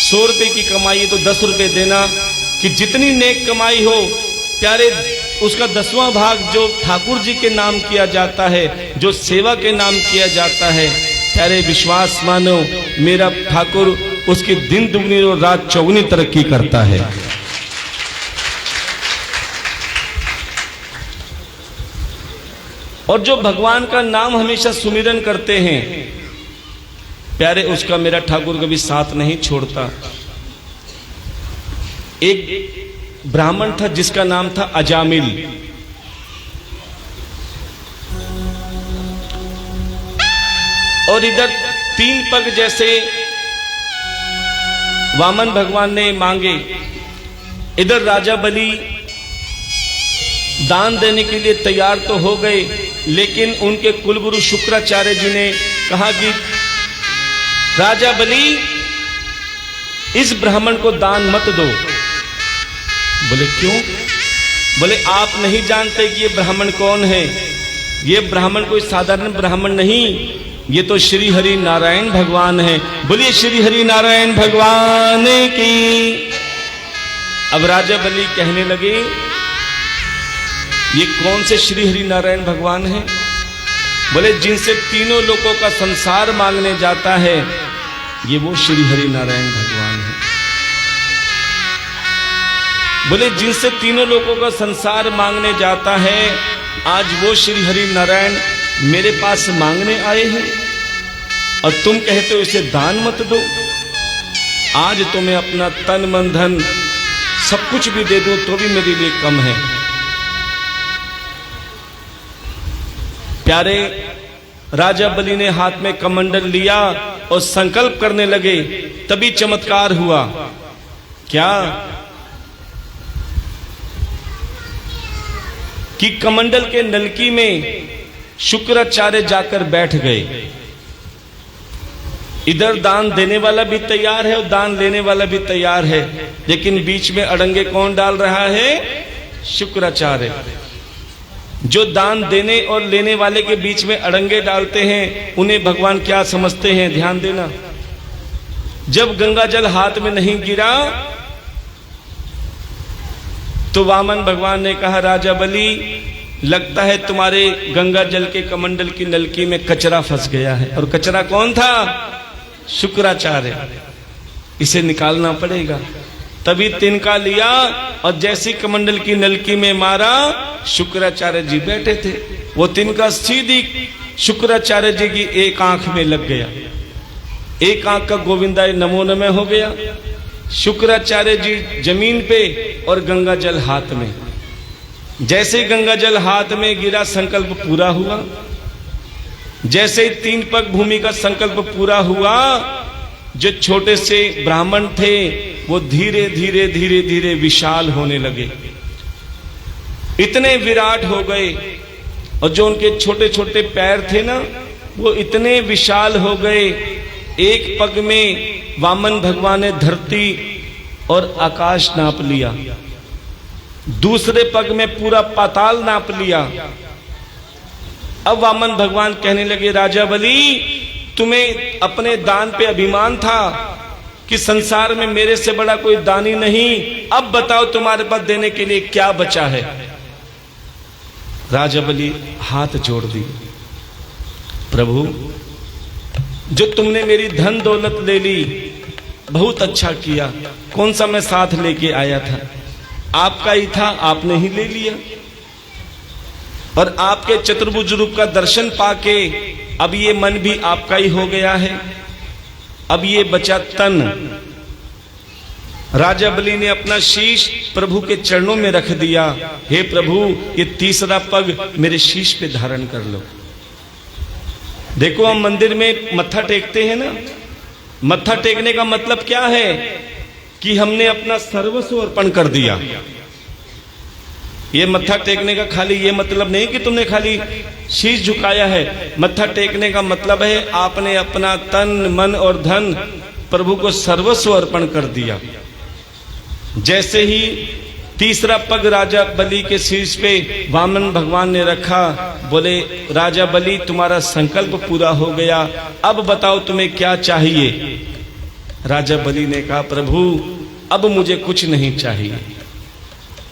S1: 100 रुपए की कमाई है तो 10 रुपए देना, कि जितनी नेक कमाई हो प्यारे उसका 10वां भाग जो ठाकुर जी के नाम किया जाता है, जो सेवा के नाम किया जाता है, प्यारे विश्वास मानो मेरा ठाकुर उसकी दिन दुगनी और रात चौगुनी तरक्की करता है। और जो भगवान का नाम हमेशा सुमिरन करते हैं प्यारे, उसका मेरा ठाकुर कभी साथ नहीं छोड़ता। एक ब्राह्मण था जिसका नाम था अजामिल। और इधर 3 पग जैसे वामन भगवान ने मांगे, इधर राजा बलि दान देने के लिए तैयार तो हो गए, लेकिन उनके कुलगुरु शुक्राचार्य जी ने कहा कि राजा बलि इस ब्राह्मण को दान मत दो, बोले क्यों? बोले आप नहीं जानते कि ये ब्राह्मण कौन है? ये ब्राह्मण कोई साधारण ब्राह्मण नहीं, ये तो श्री हरि नारायण भगवान है। बोलिए श्री हरि नारायण भगवान की। अब राजा बलि कहने लगे ये कौन से श्री हरि नारायण भगवान है? बोले जिनसे तीनों लोगों का संसार मांगने जाता है, ये वो श्री हरि नारायण भगवान है। बोले जिनसे तीनों लोगों का संसार मांगने जाता है, आज वो श्री हरि नारायण मेरे पास मांगने आए हैं और तुम कहते हो इसे दान मत दो। आज तो मैं अपना तन मन धन सब कुछ भी दे दूं तो भी मेरे लिए कम है। प्यारे, राजा बलि ने हाथ में कमंडल लिया और संकल्प करने लगे, तभी चमत्कार हुआ। क्या? कि कमंडल के नलकी में शुक्राचार्य जाकर बैठ गए। इधर दान देने वाला भी तैयार है और दान लेने वाला भी तैयार है, लेकिन बीच में अड़ंगे कौन डाल रहा है? शुक्राचार्य। जो दान देने और लेने वाले के बीच में अड़ंगे डालते हैं, उन्हें भगवान क्या समझते हैं? ध्यान देना। जब गंगा जल हाथ में नहीं गिरा तो वामन भगवान ने कहा, राजा बलि लगता है तुम्हारे गंगा जल के कमंडल की नलकी में कचरा फंस गया है। और कचरा कौन था? शुक्राचार्य। इसे निकालना पड़ेगा। तभी तिनका लिया और जैसी कमंडल की नलकी में मारा, शुक्राचार्य जी बैठे थे, वो तिनका सीधी शुक्राचार्य जी की एक आंख में लग गया। एक आंख का गोविंदाय नमो नमः हो गया। शुक्राचार्य जी जमीन पे और गंगा जल हाथ में। जैसे गंगा जल हाथ में गिरा, संकल्प पूरा हुआ। जैसे ही 3 पग भूमि का संकल्प पूरा हुआ, जो छोटे से ब्राह्मण थे वो धीरे धीरे धीरे धीरे विशाल होने लगे, इतने विराट हो गए। और जो उनके छोटे छोटे पैर थे ना, वो इतने विशाल हो गए। एक पग में वामन भगवान ने धरती और आकाश नाप लिया, दूसरे पग में पूरा पाताल नाप लिया। अब वामन भगवान कहने लगे, राजा बलि तुम्हें अपने दान पे अभिमान था कि संसार में मेरे से बड़ा कोई दानी नहीं, अब बताओ तुम्हारे पास देने के लिए क्या बचा है? राजा बलि हाथ जोड़ दिए, प्रभु जो तुमने मेरी धन दौलत ले ली, बहुत अच्छा किया। कौन सा मैं साथ लेके आया था? आपका ही था, आपने ही ले लिया। और आपके चतुर्भुज रूप का दर्शन पाके अब ये मन भी आपका ही हो गया है। अब ये बचा तन। राजा बलि ने अपना शीश प्रभु के चरणों में रख दिया, हे प्रभु ये तीसरा पग मेरे शीश पे धारण कर लो। देखो हम मंदिर में मत्था टेकते हैं ना, मत्था टेकने का मतलब क्या है? कि हमने अपना सर्वस्व अर्पण कर दिया। ये मत्था टेकने का खाली ये मतलब नहीं कि तुमने खाली शीश झुकाया है। मत्था टेकने का मतलब है आपने अपना तन मन और धन प्रभु को सर्वस्व अर्पण कर दिया। जैसे ही तीसरा पग राजा बलि के शीश पे वामन भगवान ने रखा, बोले राजा बलि तुम्हारा संकल्प पूरा हो गया, अब बताओ तुम्हें क्या चाहिए? राजा बलि ने कहा, प्रभु अब मुझे कुछ नहीं चाहिए।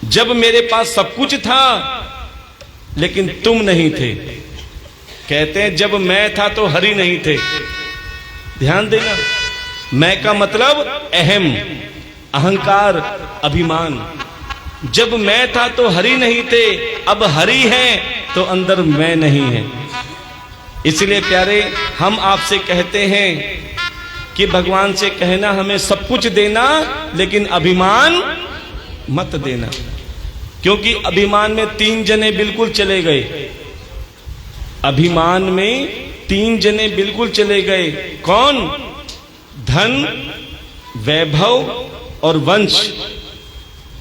S1: जब मेरे पास सब कुछ था लेकिन तुम नहीं थे। कहते हैं जब मैं था तो हरि नहीं थे। ध्यान देना, मैं का मतलब अहम, अहंकार, अभिमान। जब मैं था तो हरि नहीं थे, अब हरि है तो अंदर मैं नहीं है। इसलिए प्यारे हम आपसे कहते हैं कि भगवान से कहना हमें सब कुछ देना, लेकिन अभिमान मत देना। क्योंकि अभिमान में 3 जने बिल्कुल चले गए। अभिमान में 3 जने बिल्कुल चले गए। कौन? धन, वैभव और वंश।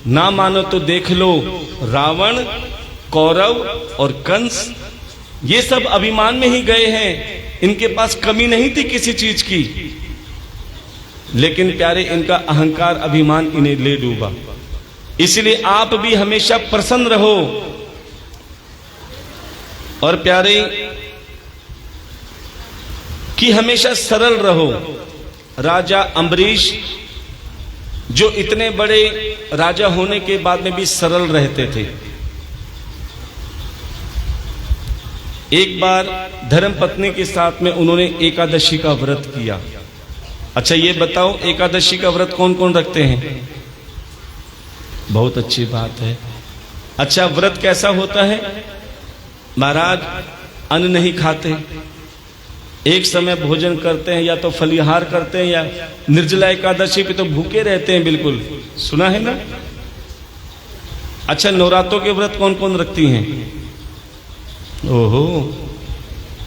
S1: ना मानो तो देख लो, रावण, कौरव और कंस, ये सब अभिमान में ही गए हैं। इनके पास कमी नहीं थी किसी चीज की, लेकिन प्यारे इनका अहंकार, अभिमान इन्हें ले डूबा। इसलिए आप भी हमेशा प्रसन्न रहो। और प्यारे कि हमेशा सरल रहो। राजा अम्बरीश जो इतने बड़े राजा होने के बाद में भी सरल रहते थे। एक बार धर्मपत्नी के साथ में उन्होंने एकादशी का व्रत किया। अच्छा ये बताओ, एकादशी का व्रत कौन कौन रखते हैं? बहुत अच्छी बात है। अच्छा, व्रत कैसा होता है? महाराज अन्न नहीं खाते, एक समय भोजन करते हैं, या तो फलिहार करते हैं, या निर्जला एकादशी पे तो भूखे रहते हैं बिल्कुल। सुना है ना? अच्छा, नवरात्रों के व्रत कौन कौन रखती हैं? ओहो,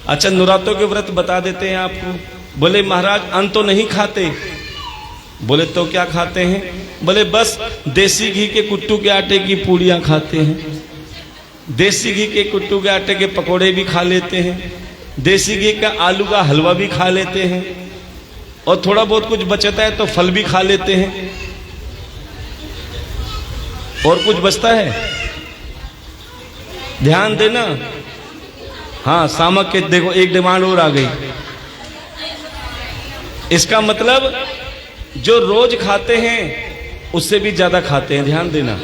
S1: अच्छा नवरात्रों के व्रत बता देते हैं आपको। बोले महाराज अन्न तो नहीं खाते। बोले तो क्या खाते हैं? बोले बस देसी घी के कुट्टू के आटे की पूड़ियां खाते हैं, देसी घी के कुट्टू के आटे के पकोड़े भी खा लेते हैं, देसी घी का आलू का हलवा भी खा लेते हैं, और थोड़ा बहुत कुछ बचता है तो फल भी खा लेते हैं। और कुछ बचता है? ध्यान देना। हाँ, सामक के देखो एक डिमांड और आ गई। इसका मतलब जो रोज खाते हैं उससे भी ज्यादा खाते हैं। ध्यान देना।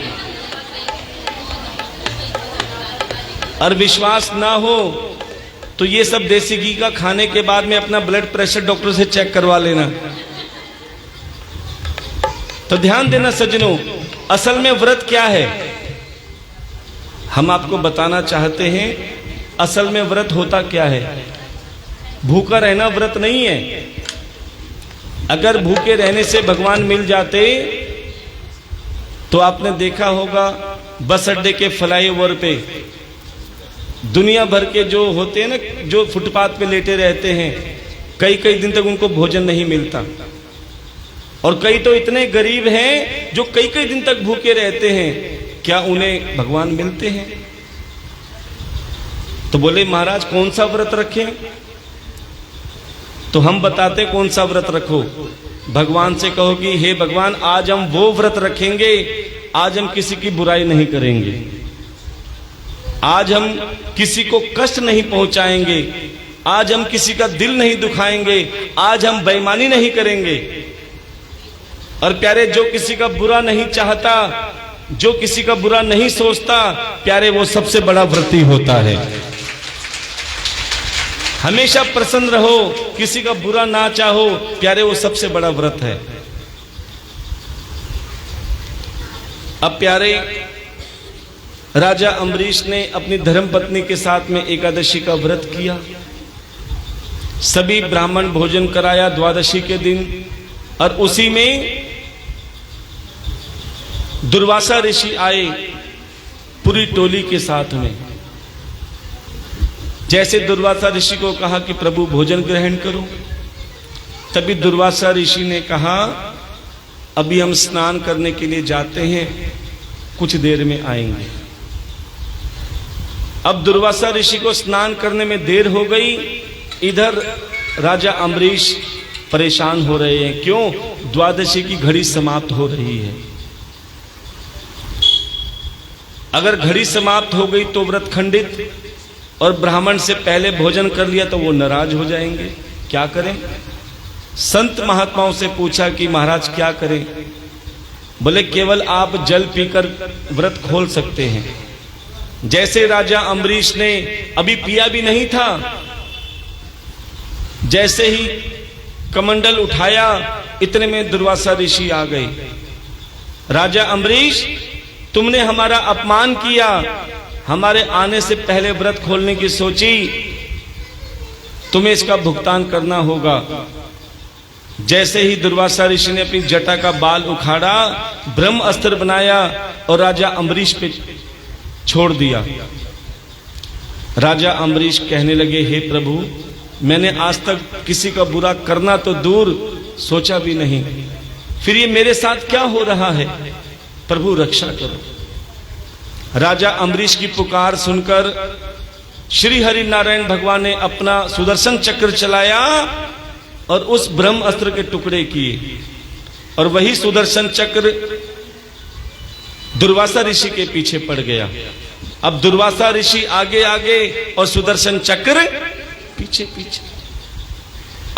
S1: और विश्वास ना हो तो ये सब देसी घी का खाने के बाद में अपना ब्लड प्रेशर डॉक्टर से चेक करवा लेना। तो ध्यान देना सज्जनों, असल में व्रत क्या है हम आपको बताना चाहते हैं। असल में व्रत होता क्या है? भूखा रहना व्रत नहीं है। अगर भूखे रहने से भगवान मिल जाते तो आपने देखा होगा बस अड्डे के फ्लाईओवर पे दुनिया भर के जो होते हैं ना, जो फुटपाथ पे लेटे रहते हैं, कई कई दिन तक उनको भोजन नहीं मिलता। और कई तो इतने गरीब हैं जो कई कई दिन तक भूखे रहते हैं। क्या उन्हें भगवान मिलते हैं? तो बोले महाराज कौन सा व्रत रखें? तो हम बताते कौन सा व्रत रखो। भगवान से कहो कि हे भगवान, आज हम वो व्रत रखेंगे, आज हम किसी की बुराई नहीं करेंगे, आज हम किसी को कष्ट नहीं पहुंचाएंगे, आज हम किसी का दिल नहीं दुखाएंगे, आज हम बेईमानी नहीं करेंगे। और प्यारे, जो किसी का बुरा नहीं चाहता, जो किसी का बुरा नहीं सोचता, प्यारे वो सबसे बड़ा व्रती होता है। हमेशा प्रसन्न रहो, किसी का बुरा ना चाहो, प्यारे वो सबसे बड़ा व्रत है। अब प्यारे, राजा अम्बरीश ने अपनी धर्मपत्नी के साथ में एकादशी का व्रत किया। सभी ब्राह्मण भोजन कराया द्वादशी के दिन, और उसी में दुर्वासा ऋषि आए पूरी टोली के साथ में। जैसे दुर्वासा ऋषि को कहा कि प्रभु भोजन ग्रहण करो, तभी दुर्वासा ऋषि ने कहा अभी हम स्नान करने के लिए जाते हैं, कुछ देर में आएंगे। अब दुर्वासा ऋषि को स्नान करने में देर हो गई। इधर राजा अम्बरीश परेशान हो रहे हैं। क्यों? द्वादशी की घड़ी समाप्त हो रही है। अगर घड़ी समाप्त हो गई तो व्रत खंडित, और ब्राह्मण से पहले भोजन कर लिया तो वो नाराज हो जाएंगे। क्या करें? संत महात्माओं से पूछा कि महाराज क्या करें? बोले केवल आप जल पीकर व्रत खोल सकते हैं। जैसे राजा अम्बरीश ने अभी पिया भी नहीं था, जैसे ही कमंडल उठाया, इतने में दुर्वासा ऋषि आ गए। राजा अम्बरीश, तुमने हमारा अपमान किया, हमारे आने से पहले व्रत खोलने की सोची, तुम्हें इसका भुगतान करना होगा। जैसे ही दुर्वासा ऋषि ने अपनी जटा का बाल उखाड़ा, ब्रह्म अस्त्र बनाया और राजा अम्बरीश पे छोड़ दिया। राजा अम्बरीश कहने लगे, हे प्रभु, मैंने आज तक किसी का बुरा करना तो दूर सोचा भी नहीं, फिर ये मेरे साथ क्या हो रहा है? प्रभु रक्षा करो। राजा अम्बरीश की पुकार सुनकर श्री हरि नारायण भगवान ने अपना सुदर्शन चक्र चलाया और उस ब्रह्म अस्त्र के टुकड़े किए, और वही सुदर्शन चक्र दुर्वासा ऋषि के पीछे पड़ गया। अब दुर्वासा ऋषि आगे आगे और सुदर्शन चक्र पीछे पीछे।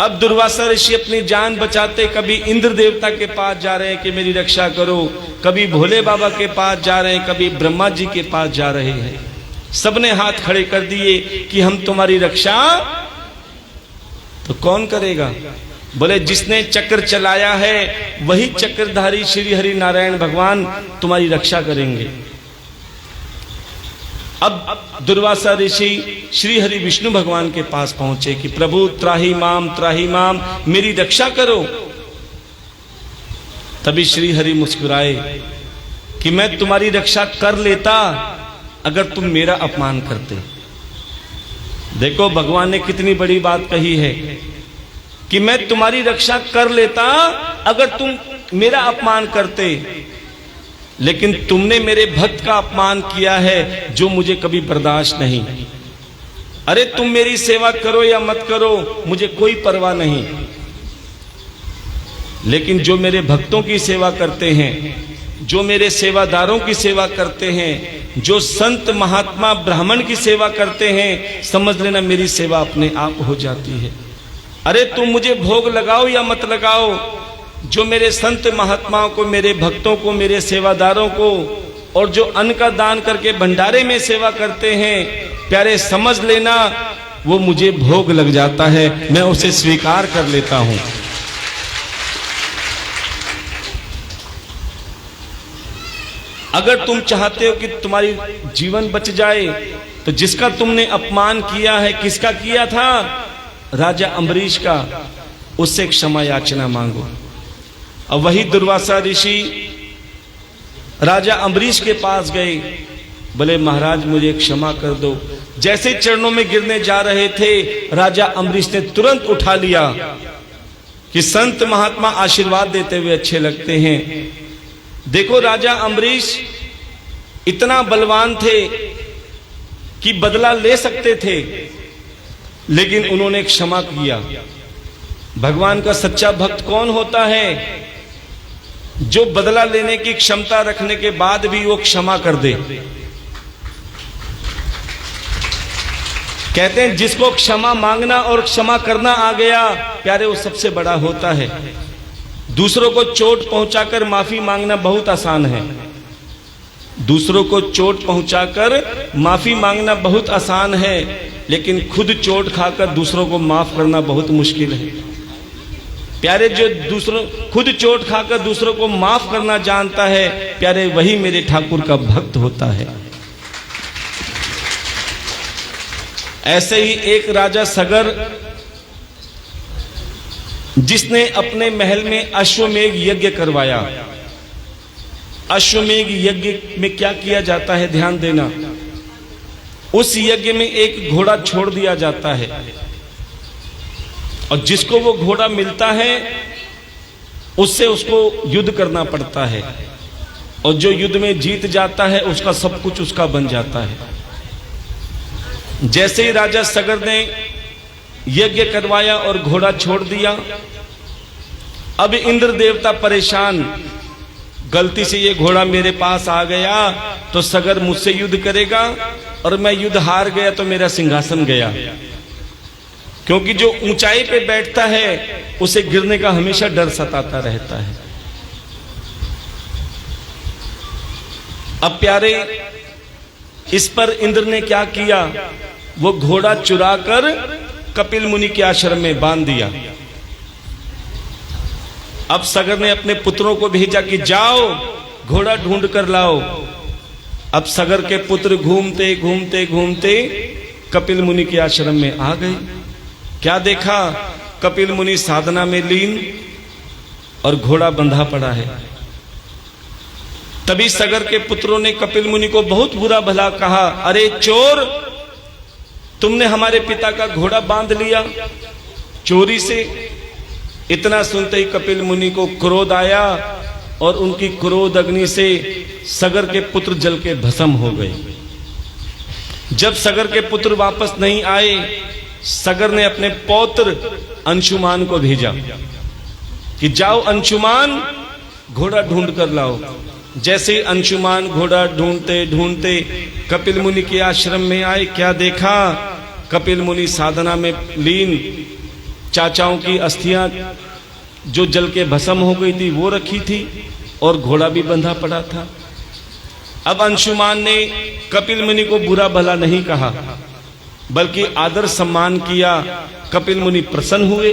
S1: अब दुर्वासा ऋषि अपनी जान बचाते कभी इंद्र देवता के पास जा रहे हैं कि मेरी रक्षा करो, कभी भोले बाबा के पास जा रहे हैं, कभी ब्रह्मा जी के पास जा रहे हैं। सबने हाथ खड़े कर दिए कि हम तुम्हारी रक्षा। तो कौन करेगा? बोले जिसने चक्र चलाया है वही चक्रधारी श्री हरि नारायण भगवान तुम्हारी रक्षा करेंगे। अब दुर्वासा ऋषि श्री हरि विष्णु भगवान के पास पहुंचे कि प्रभु त्राही माम मेरी रक्षा करो। तभी श्री हरि मुस्कुराए कि मैं तुम्हारी रक्षा कर लेता अगर तुम मेरा अपमान करते। देखो भगवान ने कितनी बड़ी बात कही है कि मैं तुम्हारी रक्षा कर लेता अगर तुम मेरा अपमान करते, लेकिन तुमने मेरे भक्त का अपमान किया है जो मुझे कभी बर्दाश्त नहीं। अरे तुम मेरी सेवा करो या मत करो मुझे कोई परवाह नहीं, लेकिन जो मेरे भक्तों की सेवा करते हैं, जो मेरे सेवादारों की सेवा करते हैं, जो संत महात्मा ब्राह्मण की सेवा करते हैं, समझ लेना मेरी सेवा अपने आप हो जाती है। अरे तुम मुझे भोग लगाओ या मत लगाओ, जो मेरे संत महात्माओं को, मेरे भक्तों को, मेरे सेवादारों को और जो अन्न का दान करके भंडारे में सेवा करते हैं, प्यारे समझ लेना वो मुझे भोग लग जाता है, मैं उसे स्वीकार कर लेता हूं। अगर तुम चाहते हो कि तुम्हारी जीवन बच जाए तो जिसका तुमने अपमान किया है, किसका किया था? राजा अम्बरीश का, उससे क्षमा याचना मांगो। अब वही दुर्वासा ऋषि राजा अम्बरीश के पास गए, बोले महाराज मुझे क्षमा कर दो। जैसे चरणों में गिरने जा रहे थे, राजा अम्बरीश ने तुरंत उठा लिया कि संत महात्मा आशीर्वाद देते हुए अच्छे लगते हैं। देखो राजा अम्बरीश इतना बलवान थे कि बदला ले सकते थे, लेकिन उन्होंने क्षमा किया। भगवान का सच्चा भक्त कौन होता है? जो बदला लेने की क्षमता रखने के बाद भी वो क्षमा कर दे। कहते हैं जिसको क्षमा मांगना और क्षमा करना आ गया, प्यारे वो सबसे बड़ा होता है। दूसरों को चोट पहुंचाकर माफी मांगना बहुत आसान है, दूसरों को चोट पहुंचाकर माफी मांगना बहुत आसान है, लेकिन खुद चोट खाकर दूसरों को माफ करना बहुत मुश्किल है। प्यारे जो दूसरों खुद चोट खाकर दूसरों को माफ करना जानता है, प्यारे वही मेरे ठाकुर का भक्त होता है। ऐसे ही एक राजा सगर, जिसने अपने महल में अश्वमेघ यज्ञ करवाया। अश्वमेघ यज्ञ में क्या किया जाता है, ध्यान देना। उस यज्ञ में एक घोड़ा छोड़ दिया जाता है और जिसको वो घोड़ा मिलता है उससे उसको युद्ध करना पड़ता है, और जो युद्ध में जीत जाता है उसका सब कुछ उसका बन जाता है। जैसे ही राजा सगर ने यज्ञ करवाया और घोड़ा छोड़ दिया, अब इंद्र देवता परेशान, गलती से ये घोड़ा मेरे पास आ गया तो सगर मुझसे युद्ध करेगा और मैं युद्ध हार गया तो मेरा सिंहासन गया। क्योंकि जो ऊंचाई पे बैठता है उसे गिरने का हमेशा डर सताता रहता है। अब प्यारे इस पर इंद्र ने क्या किया, वो घोड़ा चुराकर कपिल मुनि के आश्रम में बांध दिया। अब सगर ने अपने पुत्रों को भेजा कि जाओ घोड़ा ढूंढ कर लाओ। अब सगर के पुत्र घूमते घूमते घूमते कपिल मुनि के आश्रम में आ गए। क्या देखा, कपिल मुनि साधना में लीन और घोड़ा बंधा पड़ा है। तभी सगर के पुत्रों ने कपिल मुनि को बहुत बुरा भला कहा, अरे चोर, तुमने हमारे पिता का घोड़ा बांध लिया चोरी से। इतना सुनते ही कपिल मुनि को क्रोध आया और उनकी क्रोध अग्नि से सगर के पुत्र जल के भस्म हो गए। जब सगर के पुत्र वापस नहीं आए, सगर ने अपने पौत्र अंशुमान को भेजा कि जाओ अंशुमान घोड़ा ढूंढ कर लाओ। जैसे ही अंशुमान घोड़ा ढूंढते ढूंढते कपिल मुनि के आश्रम में आए, क्या देखा? कपिल मुनि साधना में लीन, चाचाओं की अस्थियां जो जल के भस्म हो गई थी वो रखी थी और घोड़ा भी बंधा पड़ा था। अब अंशुमान ने कपिल मुनि को बुरा भला नहीं कहा, बल्कि आदर सम्मान किया। कपिल मुनि प्रसन्न हुए।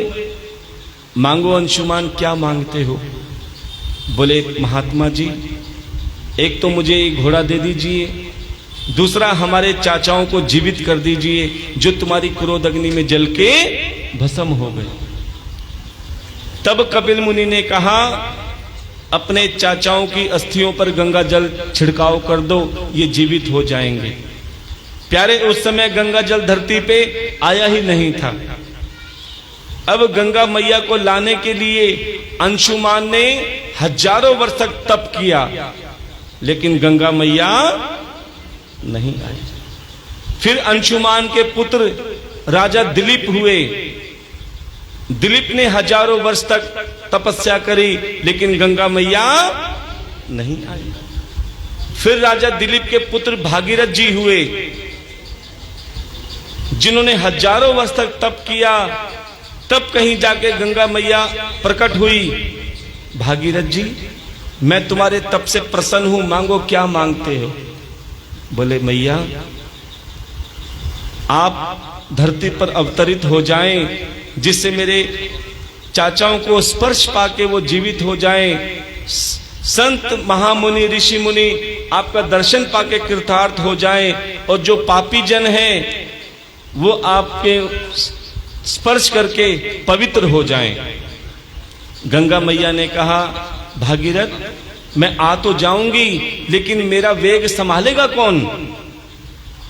S1: मांगो अंशुमान, क्या मांगते हो? बोले महात्मा जी, एक तो मुझे एक घोड़ा दे दीजिए, दूसरा हमारे चाचाओं को जीवित कर दीजिए जो तुम्हारी क्रोध अग्नि में जल के भस्म हो गए। तब कपिल मुनि ने कहा, अपने चाचाओं की अस्थियों पर गंगा जल छिड़काव कर दो, ये जीवित हो जाएंगे। प्यारे, उस समय गंगा जल धरती पे आया ही नहीं था। अब गंगा मैया को लाने के लिए अंशुमान ने हजारों वर्ष तक तप किया, लेकिन गंगा मैया नहीं आई। फिर अंशुमान के पुत्र राजा दिलीप हुए। दिलीप ने हजारों वर्ष तक तपस्या करी, लेकिन गंगा मैया नहीं आई। फिर राजा दिलीप के पुत्र भागीरथ जी हुए, जिन्होंने हजारों वर्ष तक तप किया। तब कहीं जाके गंगा मैया प्रकट हुई। भागीरथ जी, मैं तुम्हारे तप से प्रसन्न हूं, मांगो क्या मांगते हो? बोले मैया, आप धरती पर अवतरित हो जाएं, जिससे मेरे चाचाओं को स्पर्श पाके वो जीवित हो जाएं। संत महामुनि ऋषि मुनि आपका दर्शन पाके कृतार्थ हो जाएं, और जो पापी जन हैं वो आपके स्पर्श करके पवित्र हो जाएं। गंगा मैया ने कहा, भागीरथ, मैं आ तो जाऊंगी, लेकिन मेरा वेग संभालेगा कौन?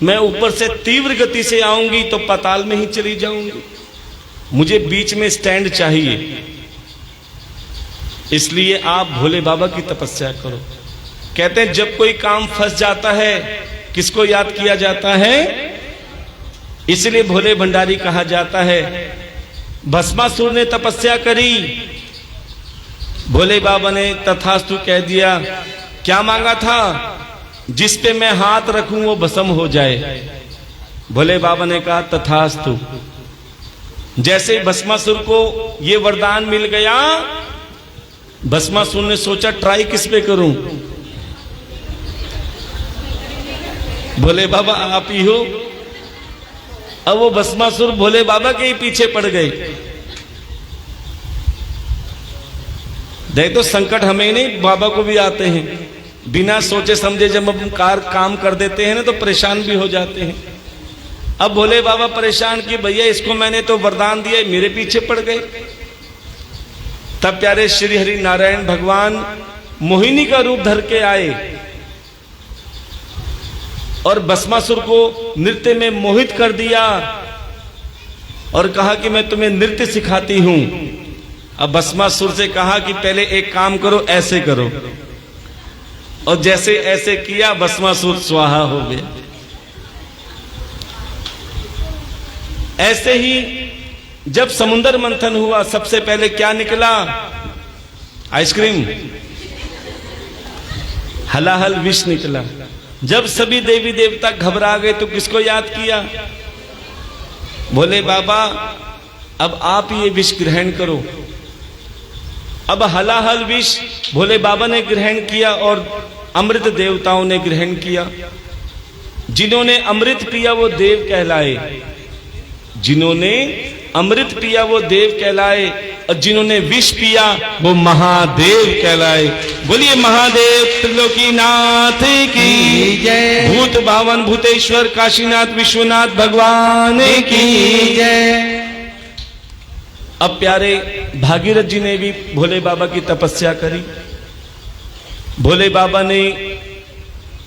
S1: मैं ऊपर से तीव्र गति से आऊंगी तो पाताल में ही चली जाऊंगी। मुझे बीच में स्टैंड चाहिए। इसलिए आप भोले बाबा की तपस्या करो। कहते हैं जब कोई काम फंस जाता है, किसको याद किया जाता है? इसलिए भोले भंडारी कहा जाता है। भस्मासुर ने तपस्या करी, भोले बाबा ने तथास्तु कह दिया। क्या मांगा था? जिस पे मैं हाथ रखूं वो भस्म हो जाए। भोले बाबा ने कहा तथास्तु। जैसे भस्मासुर को ये वरदान मिल गया, भस्मासुर ने सोचा ट्राई किस पे करूं? भोले बाबा आप ही हो। अब वो भस्मासुर भोले बाबा के ही पीछे पड़ गए। देख, तो संकट हमें नहीं, बाबा को भी आते हैं। बिना सोचे समझे जब हम काम कर देते हैं ना, तो परेशान भी हो जाते हैं। अब भोले बाबा परेशान कि भैया इसको मैंने तो वरदान दिया, मेरे पीछे पड़ गए। तब प्यारे श्री हरि नारायण भगवान मोहिनी का रूप धर के आए और भस्मासुर को नृत्य में मोहित कर दिया और कहा कि मैं तुम्हें नृत्य सिखाती हूं। अब भस्मासुर से कहा कि पहले एक काम करो, ऐसे करो। और जैसे ऐसे किया, भस्मासुर स्वाहा हो गया। ऐसे ही जब समुद्र मंथन हुआ, सबसे पहले क्या निकला? आइसक्रीम, हलाहल विष निकला। जब सभी देवी देवता घबरा गए तो किसको याद किया? भोले बाबा, अब आप ये विष ग्रहण करो। अब हलाहल विष भोले बाबा ने ग्रहण किया और अमृत देवताओं ने ग्रहण किया। जिन्होंने अमृत पिया वो देव कहलाए, जिन्होंने अमृत पिया वो देव कहलाए, और जिन्होंने विष पिया वो महादेव कहलाए। बोलिए महादेव त्रिलोकीनाथ की जय। भूत भावन भूतेश्वर काशीनाथ विश्वनाथ भगवान की जय। अब प्यारे भागीरथ जी ने भी भोले बाबा की तपस्या करी। भोले बाबा ने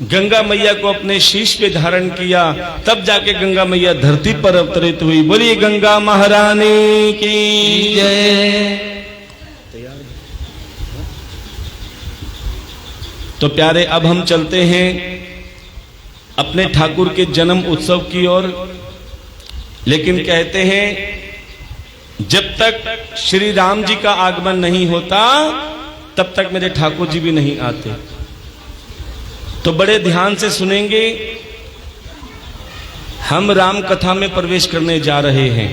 S1: गंगा मैया को अपने शीश पे धारण किया, तब जाके गंगा मैया धरती पर अवतरित हुई। बोलिए गंगा महारानी की जय। तो प्यारे, अब हम चलते हैं अपने ठाकुर के जन्म उत्सव की ओर। लेकिन कहते हैं जब तक श्री राम जी का आगमन नहीं होता, तब तक मेरे ठाकुर जी भी नहीं आते। तो बड़े ध्यान से सुनेंगे। हम राम कथा में प्रवेश करने जा रहे हैं।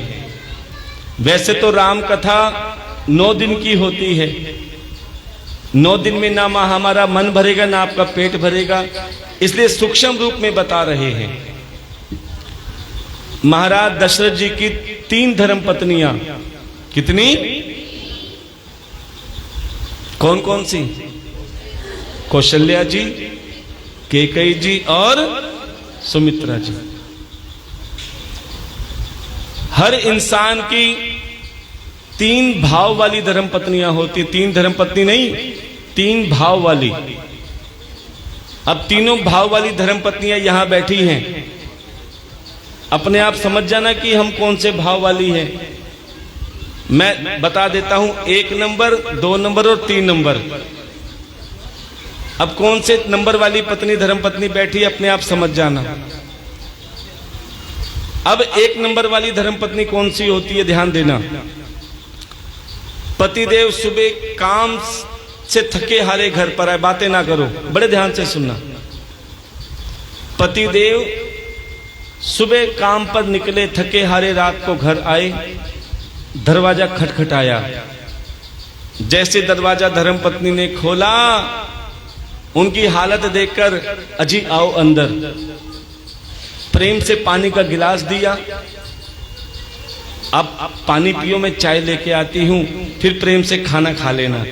S1: वैसे तो राम कथा 9 दिन की होती है। 9 दिन में ना हमारा मन भरेगा ना आपका पेट भरेगा, इसलिए सूक्ष्म रूप में बता रहे हैं। महाराज दशरथ जी की 3 धर्म पत्नियां, कितनी? कौन कौन सी? कौशल्या जी, कैकेयी जी और सुमित्रा जी। हर इंसान की 3 भाव वाली धर्म पत्नियां होती। 3 धर्म पत्नी नहीं, 3 भाव वाली। अब तीनों भाव वाली धर्म पत्नियां यहां बैठी हैं। अपने आप समझ जाना कि हम कौन से भाव वाली हैं। मैं बता देता हूं 1 नंबर, 2 नंबर और 3 नंबर। अब कौन से नंबर वाली पत्नी धर्म पत्नी बैठी है अपने आप समझ जाना। अब 1 नंबर वाली धर्म पत्नी कौन सी होती है, ध्यान देना। पतिदेव सुबह काम से थके हारे घर पर आए, बातें ना करो, बड़े ध्यान से सुनना। पतिदेव सुबह काम पर निकले, थके हारे रात को घर आए, दरवाजा खटखटाया। जैसे दरवाजा धर्म पत्नी ने खोला, उनकी हालत देखकर अजी आओ अंदर, प्रेम से पानी का गिलास दिया। अब पानी पियो, मैं चाय लेके आती हूं, फिर प्रेम से खाना खा लेना।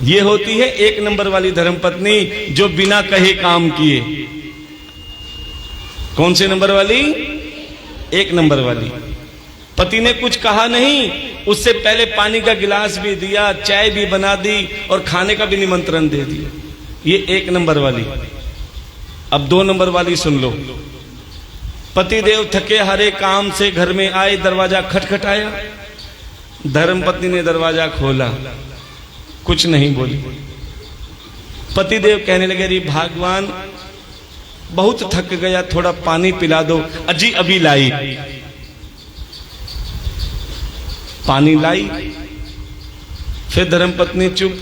S1: ये होती है 1 नंबर वाली धर्म पत्नी, जो बिना कहे काम किए। कौन से नंबर वाली? 1 नंबर वाली। पति ने कुछ कहा नहीं, उससे पहले पानी का गिलास भी दिया, चाय भी बना दी और खाने का भी निमंत्रण दे दिया। ये 1 नंबर वाली। अब 2 नंबर वाली सुन लो। पतिदेव थके हारे काम से घर में आए, दरवाजा खटखटाया। धर्मपत्नी ने दरवाजा खोला, कुछ नहीं बोली। पतिदेव कहने लगे, अरे भगवान बहुत थक गया, थोड़ा पानी पिला दो। अजी अभी लाई। पानी लाई। फिर धर्मपत्नी चुप,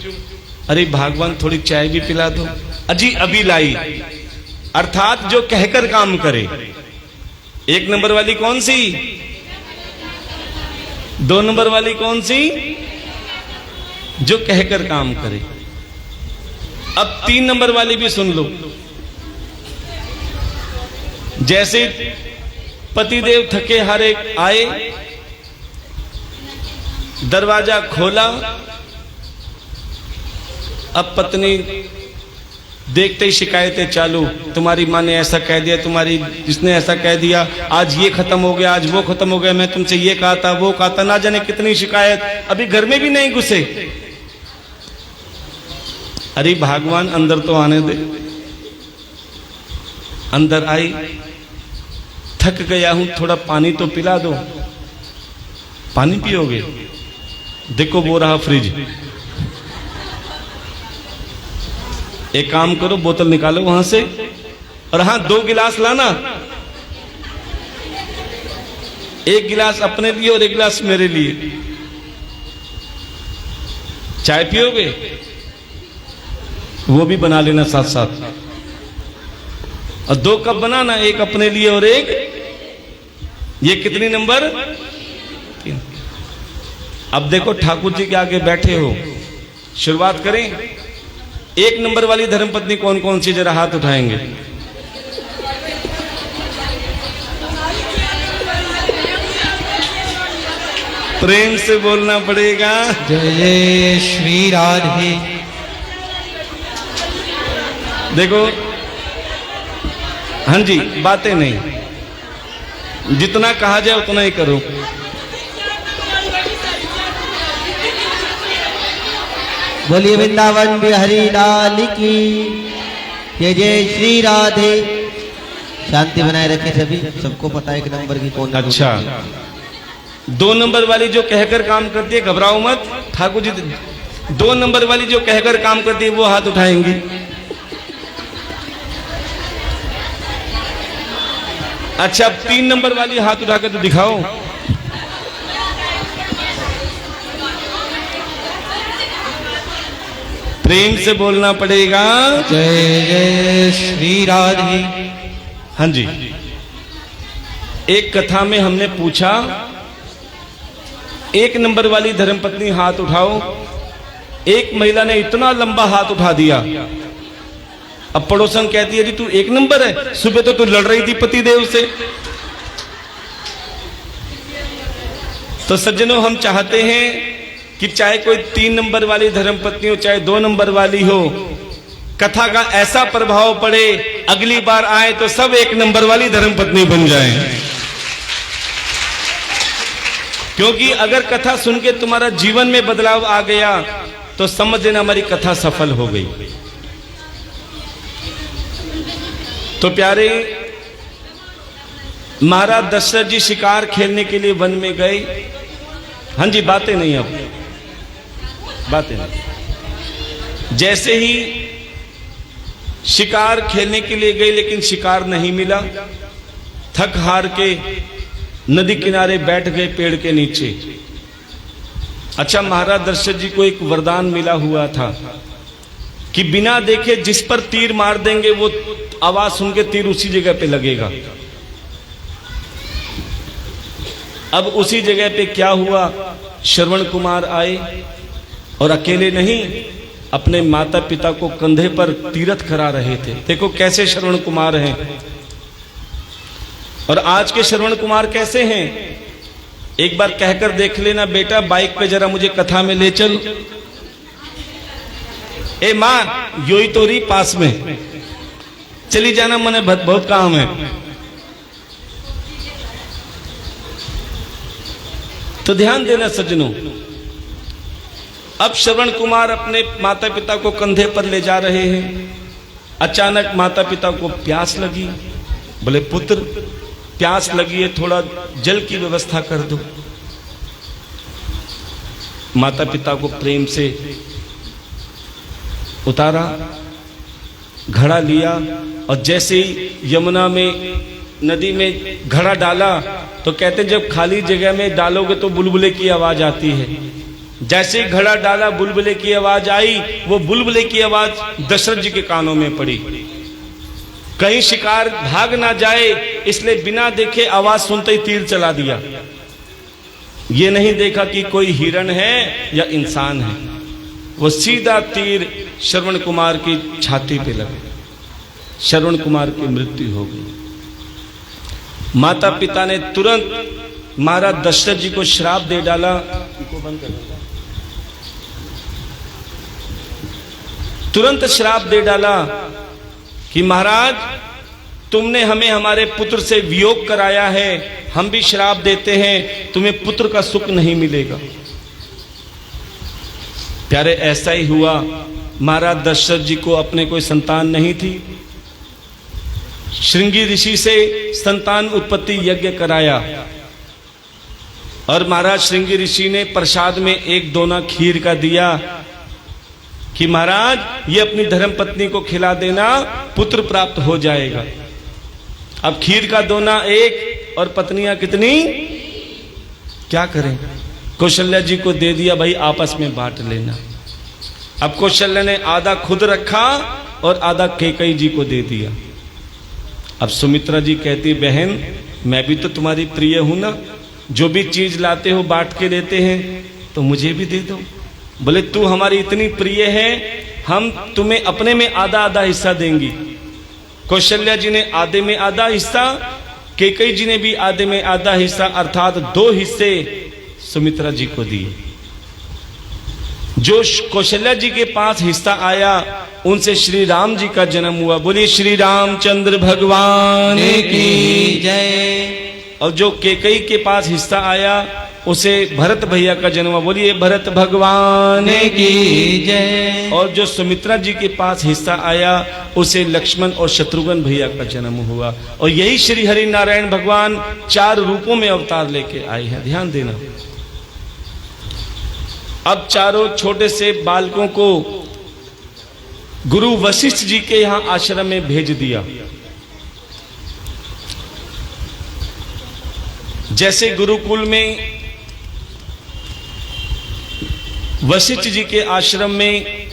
S1: अरे भगवान थोड़ी चाय भी पिला दो। अजी अभी लाई। अर्थात जो कहकर काम करे। 1 नंबर वाली कौन सी? 2 नंबर वाली कौन सी? जो कहकर काम करे। अब 3 नंबर वाली भी सुन लो। जैसे पतिदेव थके हारे आए, दरवाजा खोला। अब पत्नी देखते ही शिकायतें चालू, तुम्हारी माँ ने ऐसा कह दिया, तुम्हारी जिसने ऐसा कह दिया, आज ये खत्म हो गया, आज वो खत्म हो गया, मैं तुमसे ये कहा था, वो कहा था, ना जाने कितनी शिकायत। अभी घर में भी नहीं घुसे। अरे भगवान अंदर तो आने दे। अंदर आई, थक गया हूं, थोड़ा पानी तो पिला दो। पानी पियोगे? देखो वो रहा फ्रिज। एक काम करो, बोतल निकालो वहां से, और हाँ 2 गिलास लाना। 1 गिलास अपने लिए और 1 गिलास मेरे लिए। चाय पियोगे? वो भी बना लेना साथ साथ। और 2 कप बनाना, 1 अपने लिए और 1। ये कितनी नंबर? 3। अब देखो ठाकुर जी के आगे बैठे हो, शुरुआत करें। 1 नंबर वाली धर्मपत्नी कौन कौन सी, जरा हाथ उठाएंगे। प्रेम से बोलना पड़ेगा।
S2: जय जय श्री राधे।
S1: देखो, हाँ जी, बातें नहीं, जितना कहा जाए उतना ही करो।
S2: बोलिए वृंदावन बिहारी लाल की जय जय श्री राधे। शांति बनाए रखें सभी, सबको पता है 1 नंबर की कौन है।
S1: अच्छा, 2 नंबर वाली जो कहकर काम करती है, घबराओ मत ठाकुर जी। 2 नंबर वाली जो कहकर काम करती है वो हाथ उठाएंगी। अच्छा, 3 नंबर वाली हाथ उठा कर तो दिखाओ। प्रेम से बोलना पड़ेगा।
S2: जय जय श्री राधे।
S1: हाँ जी, एक कथा में हमने पूछा, 1 नंबर वाली धर्मपत्नी हाथ उठाओ। एक महिला ने इतना लंबा हाथ उठा दिया। अब पड़ोसन कहती है जी तू 1 नंबर है, सुबह तो तू लड़ रही थी पतिदेव से। तो सज्जनों, हम चाहते हैं कि चाहे कोई 3 नंबर वाली धर्मपत्नी हो, चाहे 2 नंबर वाली हो, कथा का ऐसा प्रभाव पड़े, अगली बार आए तो सब 1 नंबर वाली धर्मपत्नी बन जाएं। क्योंकि अगर कथा सुन के तुम्हारा जीवन में बदलाव आ गया तो समझ लेना हमारी कथा सफल हो गई। तो प्यारे, महाराज दशरथ जी शिकार खेलने के लिए वन में गए। हाँ जी, बातें नहीं, अब बातें नहीं। जैसे ही शिकार खेलने के लिए गए, लेकिन शिकार नहीं मिला। थक हार के नदी किनारे बैठ गए पेड़ के नीचे। अच्छा, महाराज दशरथ जी को एक वरदान मिला हुआ था कि बिना देखे जिस पर तीर मार देंगे वो आवाज सुन के तीर उसी जगह पे लगेगा। अब उसी जगह पे क्या हुआ, श्रवण कुमार आए और अकेले नहीं, अपने माता पिता को कंधे पर तीरथ करा रहे थे। देखो कैसे श्रवण कुमार हैं, और आज के श्रवण कुमार कैसे हैं। एक बार कहकर देख लेना, बेटा बाइक पे जरा मुझे कथा में ले चल। ए मां, योई तो रही पास में, चली जाना, मने बहुत काम है। तो ध्यान देना सज्जनों, अब श्रवण कुमार अपने माता पिता को कंधे पर ले जा रहे हैं। अचानक माता पिता को प्यास लगी। बोले पुत्र, प्यास लगी है, थोड़ा जल की व्यवस्था कर दो। माता पिता को प्रेम से उतारा, घड़ा लिया, और जैसे ही यमुना में, नदी में घड़ा डाला तो कहते जब खाली जगह में डालोगे तो बुलबुले की आवाज आती है। जैसे ही घड़ा डाला, बुलबुले की आवाज आई। वो बुलबुले की आवाज दशरथ जी के कानों में पड़ी। कहीं शिकार भाग ना जाए इसलिए बिना देखे आवाज सुनते ही तीर चला दिया। ये नहीं देखा कि कोई हिरण है या इंसान है। वो सीधा तीर श्रवण कुमार की छाती पे लगे। श्रवण कुमार की मृत्यु हो गई। माता पिता ने तुरंत महाराज दशरथ जी को श्राप दे डाला। तुरंत श्राप दे डाला कि महाराज तुमने हमें हमारे पुत्र से वियोग कराया है, हम भी श्राप देते हैं, तुम्हें पुत्र का सुख नहीं मिलेगा। प्यारे, ऐसा ही हुआ। महाराज दशरथ जी को अपने कोई संतान नहीं थी। श्रृंगी ऋषि से संतान उत्पत्ति यज्ञ कराया, और महाराज श्रृंगी ऋषि ने प्रसाद में 1 दोना खीर का दिया कि महाराज ये अपनी धर्मपत्नी को खिला देना, पुत्र प्राप्त हो जाएगा। अब खीर का दोना 1 और पत्नियां कितनी, क्या करें। कौशल्या जी को दे दिया, भाई आपस में बांट लेना। अब कौशल्या ने आधा खुद रखा और आधा कैकेयी जी को दे दिया। अब सुमित्रा जी कहती, बहन मैं भी तो तुम्हारी प्रिय हूं ना, जो भी चीज लाते हो बांट के देते हैं, तो मुझे भी दे दो। बोले तू हमारी इतनी प्रिय है, हम तुम्हें अपने में आधा आधा हिस्सा देंगी। कौशल्या जी ने आधे में आधा हिस्सा, कैकेयी जी ने भी आधे में आधा हिस्सा, अर्थात 2 हिस्से सुमित्रा जी को दिए। जो कौशल्या जी के पास हिस्सा आया, उनसे श्री राम जी का जन्म हुआ। बोलिए श्री रामचंद्र भगवान की जय। और जो कैकेयी के पास हिस्सा आया, उसे भरत भैया का जन्म हुआ। बोलिए भरत भगवान की जय। और जो सुमित्रा जी के पास हिस्सा आया, उसे लक्ष्मण और शत्रुघ्न भैया का जन्म हुआ। और यही श्री हरि नारायण भगवान 4 रूपों में अवतार लेके आए हैं। ध्यान देना। अब चारों छोटे से बालकों को गुरु वशिष्ठ जी के यहां आश्रम में भेज दिया। जैसे गुरुकुल में वशिष्ठ जी के आश्रम में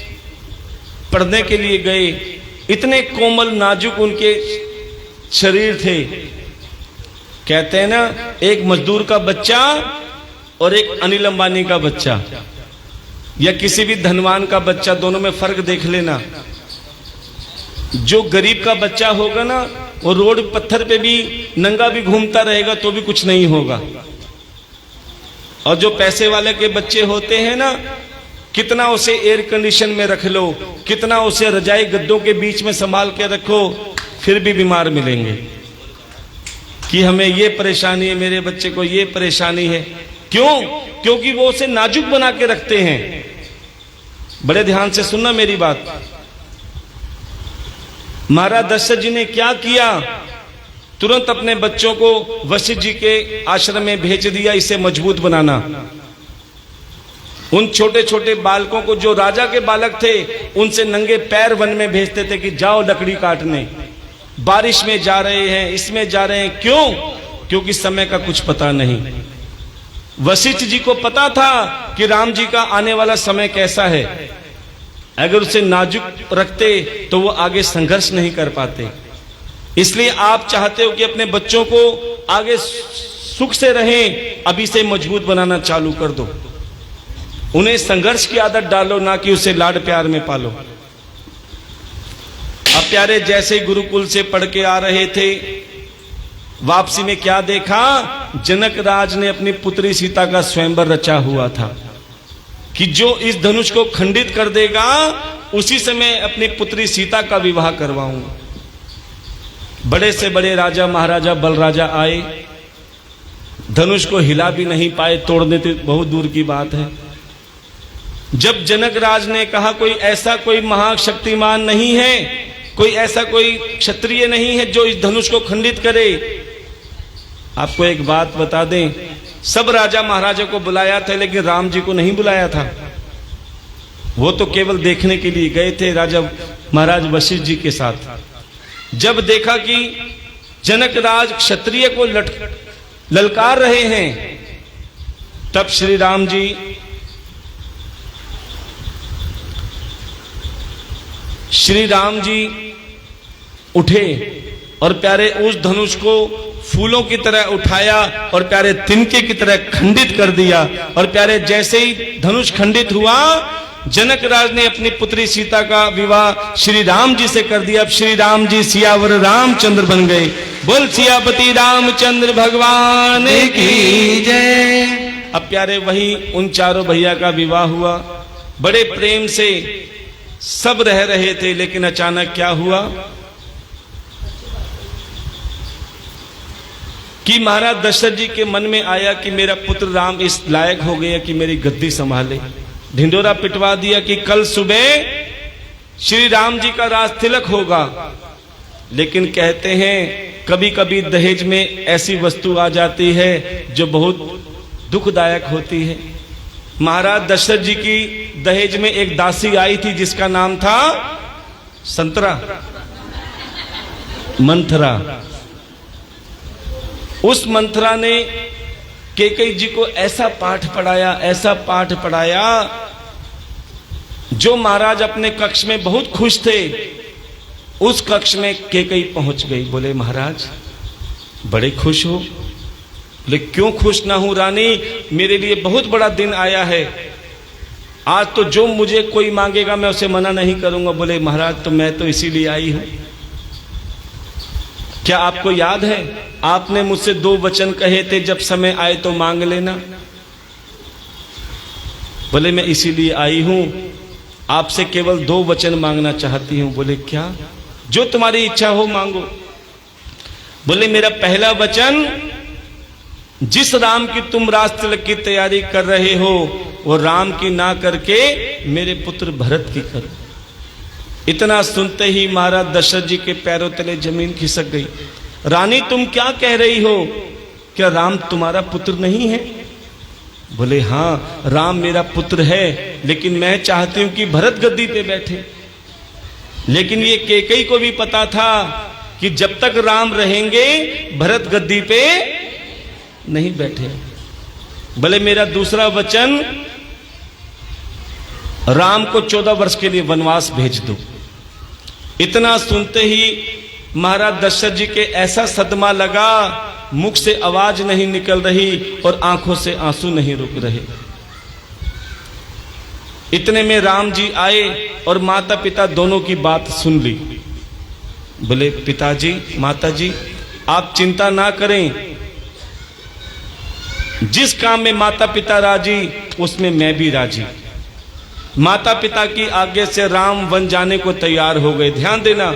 S1: पढ़ने के लिए गए, इतने कोमल नाजुक उनके शरीर थे। कहते हैं ना, एक मजदूर का बच्चा और एक अनिल अंबानी का बच्चा या किसी भी धनवान का बच्चा, दोनों में फर्क देख लेना। जो गरीब का बच्चा होगा ना, वो रोड पत्थर पे भी नंगा भी घूमता रहेगा तो भी कुछ नहीं होगा। और जो पैसे वाले के बच्चे होते हैं ना, कितना उसे एयर कंडीशन में रख लो, कितना उसे रजाई गद्दों के बीच में संभाल के रखो, फिर भी बीमार मिलेंगे कि हमें ये परेशानी है, मेरे बच्चे को ये परेशानी है। क्यों? क्योंकि वो उसे नाजुक बना के रखते हैं। बड़े ध्यान से सुनना मेरी बात। महाराज दशरथ जी ने क्या किया? तुरंत अपने बच्चों को वशिष्ठ जी के आश्रम में भेज दिया, इसे मजबूत बनाना। उन छोटे छोटे बालकों को, जो राजा के बालक थे, उनसे नंगे पैर वन में भेजते थे कि जाओ लकड़ी काटने। बारिश में जा रहे हैं, इसमें जा रहे हैं। क्यों? क्योंकि समय का कुछ पता नहीं। वशिष्ठ जी को पता था कि राम जी का आने वाला समय कैसा है। अगर उसे नाजुक रखते तो वो आगे संघर्ष नहीं कर पाते। इसलिए आप चाहते हो कि अपने बच्चों को आगे सुख से रहें, अभी से मजबूत बनाना चालू कर दो। उन्हें संघर्ष की आदत डालो, ना कि उसे लाड प्यार में पालो। अब प्यारे जैसे गुरुकुल से पढ़ के आ रहे थे, वापसी में क्या देखा? जनक राज ने अपनी पुत्री सीता का स्वयंवर रचा हुआ था कि जो इस धनुष को खंडित कर देगा, उसी समय अपनी पुत्री सीता का विवाह करवाऊंगा। बड़े से बड़े राजा महाराजा बलराजा आए, धनुष को हिला भी नहीं पाए, तोड़ने तो बहुत दूर की बात है। जब जनक राज ने कहा कोई ऐसा कोई महाशक्तिमान नहीं है, कोई ऐसा कोई क्षत्रिय नहीं है जो इस धनुष को खंडित करे। आपको एक बात बता दें, सब राजा महाराजा को बुलाया था, लेकिन राम जी को नहीं बुलाया था। वो तो केवल देखने के लिए गए थे राजा महाराज वशिष्ठ जी के साथ। जब देखा कि जनक राज क्षत्रिय को ललकार रहे हैं, तब श्री राम जी उठे और प्यारे उस धनुष को फूलों की तरह उठाया और प्यारे तिनके की तरह खंडित कर दिया। और प्यारे जैसे ही धनुष खंडित हुआ, जनक राज ने अपनी पुत्री सीता का विवाह श्री राम जी से कर दिया। अब श्री राम जी सियावर रामचंद्र बन गए। बोल सियापति रामचंद्र भगवान की जय। अब प्यारे वही उन चारों भैया का विवाह हुआ। बड़े प्रेम से सब रह रहे थे, लेकिन अचानक क्या हुआ कि महाराज दशरथ जी के मन में आया कि मेरा पुत्र राम इस लायक हो गया कि मेरी गद्दी संभाले। ढिंडोरा पिटवा दिया कि कल सुबह श्री राम जी का राज तिलक होगा। लेकिन कहते हैं कभी कभी दहेज में ऐसी वस्तु आ जाती है जो बहुत दुखदायक होती है। महाराज दशरथ जी की दहेज में एक दासी आई थी जिसका नाम था संतरा, मंथरा। उस मंथरा ने कैकेयी जी को ऐसा पाठ पढ़ाया जो महाराज अपने कक्ष में बहुत खुश थे। उस कक्ष में कैकेयी पहुंच गई। बोले महाराज बड़े खुश हो? बोले क्यों खुश ना हूं रानी, मेरे लिए बहुत बड़ा दिन आया है। आज तो जो मुझे कोई मांगेगा मैं उसे मना नहीं करूंगा। बोले महाराज तो मैं तो इसीलिए आई हूं। क्या आपको याद है आपने मुझसे 2 वचन कहे थे, जब समय आए तो मांग लेना। बोले मैं इसीलिए आई हूं, आपसे केवल 2 वचन मांगना चाहती हूं। बोले क्या? जो तुम्हारी इच्छा हो मांगो। बोले मेरा पहला वचन, जिस राम की तुम राज तिलक की तैयारी कर रहे हो वो राम की ना करके मेरे पुत्र भरत की करो। इतना सुनते ही महाराज दशरथ जी के पैरों तले जमीन खिसक गई। रानी तुम क्या कह रही हो? क्या राम तुम्हारा पुत्र नहीं है? बोले हाँ राम मेरा पुत्र है, लेकिन मैं चाहती हूं कि भरत गद्दी पे बैठे। लेकिन ये कैकेयी को भी पता था कि जब तक राम रहेंगे भरत गद्दी पे नहीं बैठे। बोले मेरा दूसरा वचन, राम को 14 वर्ष के लिए वनवास भेज दो। इतना सुनते ही महाराज दशरथ जी के ऐसा सदमा लगा, मुख से आवाज नहीं निकल रही और आंखों से आंसू नहीं रुक रहे। इतने में राम जी आए और माता पिता दोनों की बात सुन ली। बोले पिताजी माता जी आप चिंता ना करें, जिस काम में माता पिता राजी उसमें मैं भी राजी। माता पिता की आज्ञा से राम वन जाने को तैयार हो गए। ध्यान देना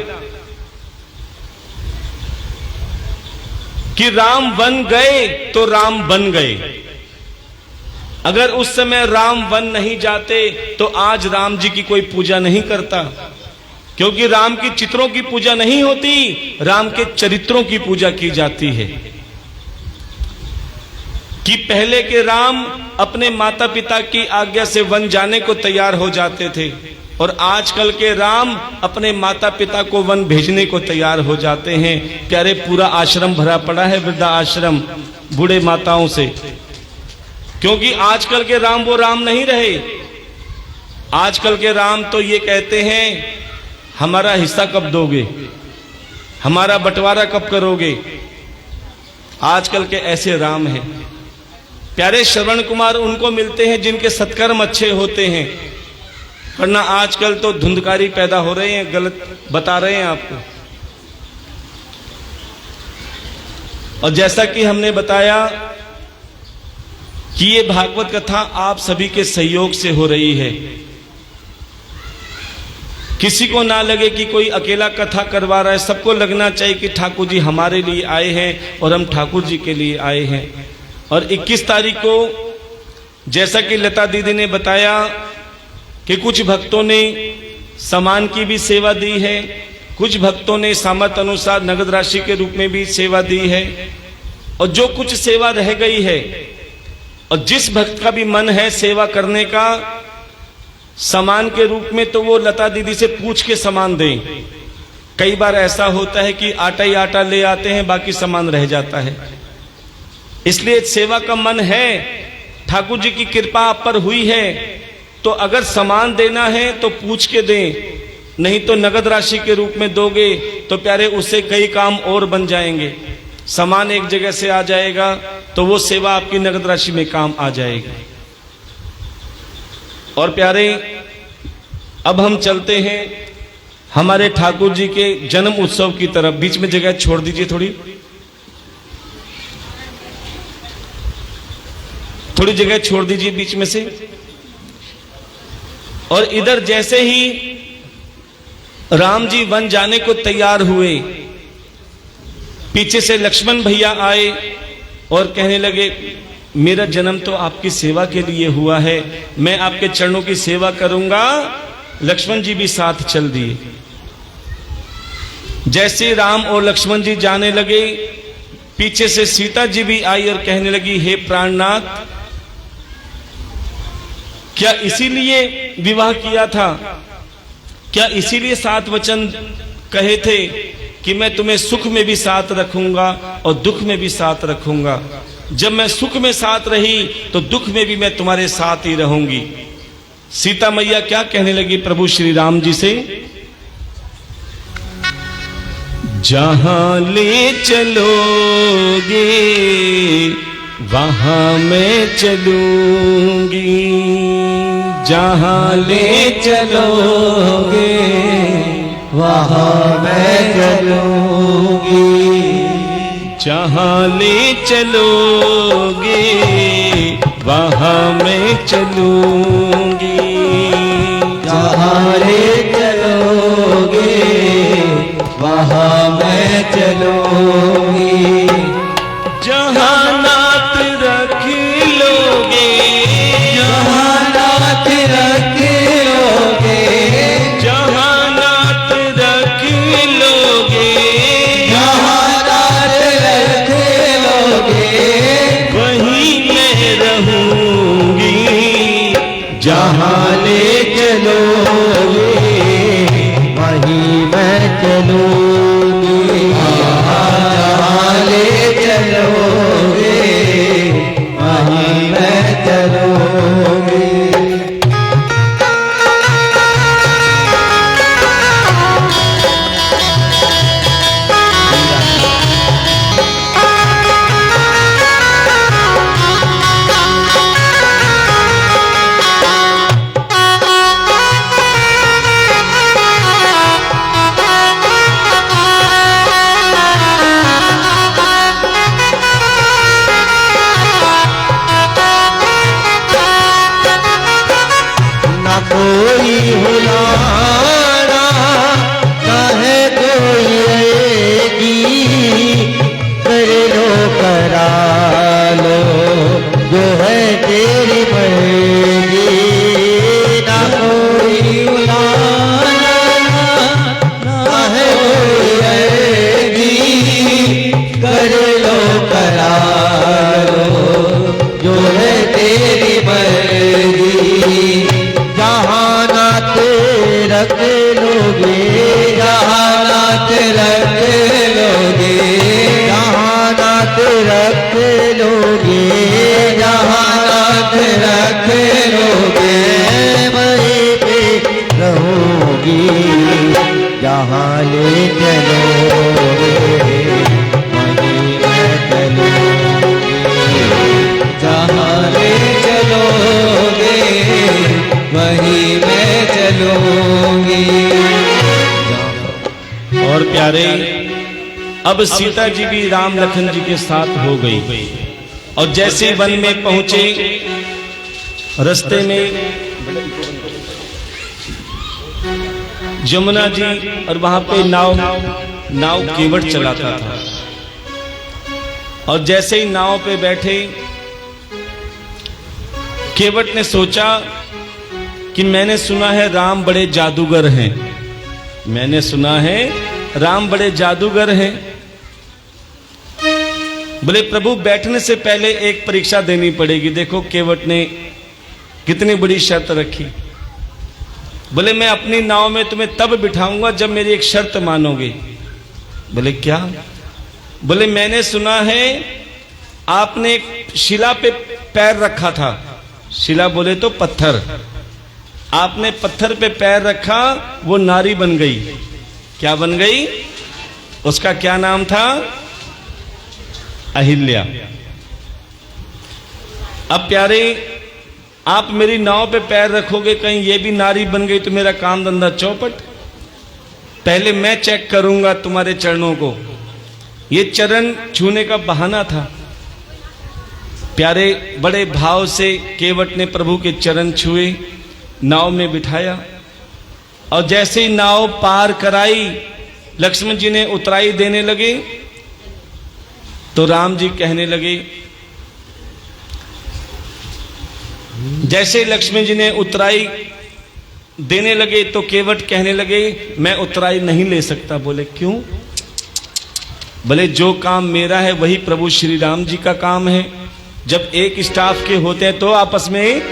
S1: कि राम वन गए तो राम बन गए। अगर उस समय राम वन नहीं जाते तो आज राम जी की कोई पूजा नहीं करता, क्योंकि राम की चित्रों की पूजा नहीं होती, राम के चरित्रों की पूजा की जाती है। कि पहले के राम अपने माता पिता की आज्ञा से वन जाने को तैयार हो जाते थे और आजकल के राम अपने माता पिता को वन भेजने को तैयार हो जाते हैं। प्यारे पूरा आश्रम भरा पड़ा है, वृद्धा आश्रम, बूढ़े माताओं से, क्योंकि आजकल के राम वो राम नहीं रहे। आजकल के राम तो ये कहते हैं हमारा हिस्सा कब दोगे, हमारा बंटवारा कब करोगे। आजकल के ऐसे राम हैं। प्यारे श्रवण कुमार उनको मिलते हैं जिनके सत्कर्म अच्छे होते हैं, वरना आजकल तो धुंधकारी पैदा हो रहे हैं, गलत बता रहे हैं आपको। और जैसा कि हमने बताया कि ये भागवत कथा आप सभी के सहयोग से हो रही है। किसी को ना लगे कि कोई अकेला कथा करवा रहा है, सबको लगना चाहिए कि ठाकुर जी हमारे लिए आए हैं और हम ठाकुर जी के लिए आए हैं। और 21 तारीख को जैसा कि लता दीदी ने बताया कि कुछ भक्तों ने सामान की भी सेवा दी है, कुछ भक्तों ने सामर्थ्य अनुसार नगद राशि के रूप में भी सेवा दी है, और जो कुछ सेवा रह गई है और जिस भक्त का भी मन है सेवा करने का सामान के रूप में, तो वो लता दीदी से पूछ के सामान दें। कई बार ऐसा होता है कि आटा ही आटा ले आते हैं, बाकी सामान रह जाता है। इसलिए सेवा का मन है, ठाकुर जी की कृपा आप पर हुई है, तो अगर सामान देना है तो पूछ के दें, नहीं तो नगद राशि के रूप में दोगे तो प्यारे उससे कई काम और बन जाएंगे। सामान एक जगह से आ जाएगा तो वो सेवा आपकी नगद राशि में काम आ जाएगी। और प्यारे अब हम चलते हैं हमारे ठाकुर जी के जन्म उत्सव की तरफ। बीच में जगह छोड़ दीजिए, थोड़ी जगह छोड़ दीजिए बीच में से। और इधर जैसे ही राम जी वन जाने को तैयार हुए, पीछे से लक्ष्मण भैया आए और कहने लगे मेरा जन्म तो आपकी सेवा के लिए हुआ है, मैं आपके चरणों की सेवा करूंगा। लक्ष्मण जी भी साथ चल दिए। जैसे राम और लक्ष्मण जी जाने लगे, पीछे से सीता जी भी आई और कहने लगी हे प्राणनाथ, क्या इसीलिए विवाह किया था, क्या इसीलिए 7 वचन कहे थे कि मैं तुम्हें सुख में भी साथ रखूंगा और दुख में भी साथ रखूंगा। जब मैं सुख में साथ रही तो दुख में भी मैं तुम्हारे साथ ही रहूंगी। सीता मैया क्या कहने लगी प्रभु श्री राम जी से, जहां ले चलोगे वहां मैं चलूंगी, जहां ले चलोगे
S2: वहां मैं चलूंगी,
S1: जहां ले चलोगे वहां मैं चलूंगी,
S2: जहां ले चलोगे वहां मैं चलूंगी,
S1: जहां नाथ रख लोगे,
S2: जहां नाथ रख लोगे,
S1: जहां नाथ रख लोगे,
S2: जहां नाथ रख लोगे
S1: वहीं मैं रहूंगी,
S2: जहां ले चलोगे वहीं मैं चलूंगी, जहां ले चलोगे वहीं मैं चलूंगी। तेरी मर्जी, जहाँ नात रख लोगे, जहाँ नात रख लोगे, जहाँ नात रख लोगे, जहाँ नात रख लोगे, वहीं पे रहोगी, जहाँ ले चलोगे वहीं मैं चलूंगी, जहाँ ले चलोगे वहीं मैं चलूंगी।
S1: और प्यारे, अब सीता जी भी राम लखन जी के साथ हो गई और जैसे वन में पहुंचे, रास्ते में जमुना जी और वहां पे नाव केवट चलाता था। और जैसे ही नाव पे बैठे, केवट ने सोचा कि मैंने सुना है राम बड़े जादूगर हैं, मैंने सुना है राम बड़े जादूगर हैं। बोले प्रभु बैठने से पहले एक परीक्षा देनी पड़ेगी। देखो केवट ने कितनी बड़ी शर्त रखी। बोले मैं अपनी नाव में तुम्हें तब बिठाऊंगा जब मेरी एक शर्त मानोगे। बोले क्या? बोले मैंने सुना है आपने एक शिला पे पैर रखा था। शिला बोले तो पत्थर। आपने पत्थर पे पैर रखा, वो नारी बन गई। क्या बन गई? उसका क्या नाम था? अहिल्या। अब प्यारे, आप मेरी नाव पे पैर रखोगे, कहीं ये भी नारी बन गई तो मेरा काम धंधा चौपट। पहले मैं चेक करूंगा तुम्हारे चरणों को। ये चरण छूने का बहाना था। प्यारे, बड़े भाव से केवट ने प्रभु के चरण छुए, नाव में बिठाया और जैसे ही नाव पार कराई, लक्ष्मण जी ने उतराई देने लगे तो राम जी कहने लगे, जैसे लक्ष्मण जी ने उतराई देने लगे तो केवट कहने लगे मैं उतराई नहीं ले सकता। बोले क्यों? बोले जो काम मेरा है वही प्रभु श्री राम जी का काम है। जब एक स्टाफ के होते हैं तो आपस में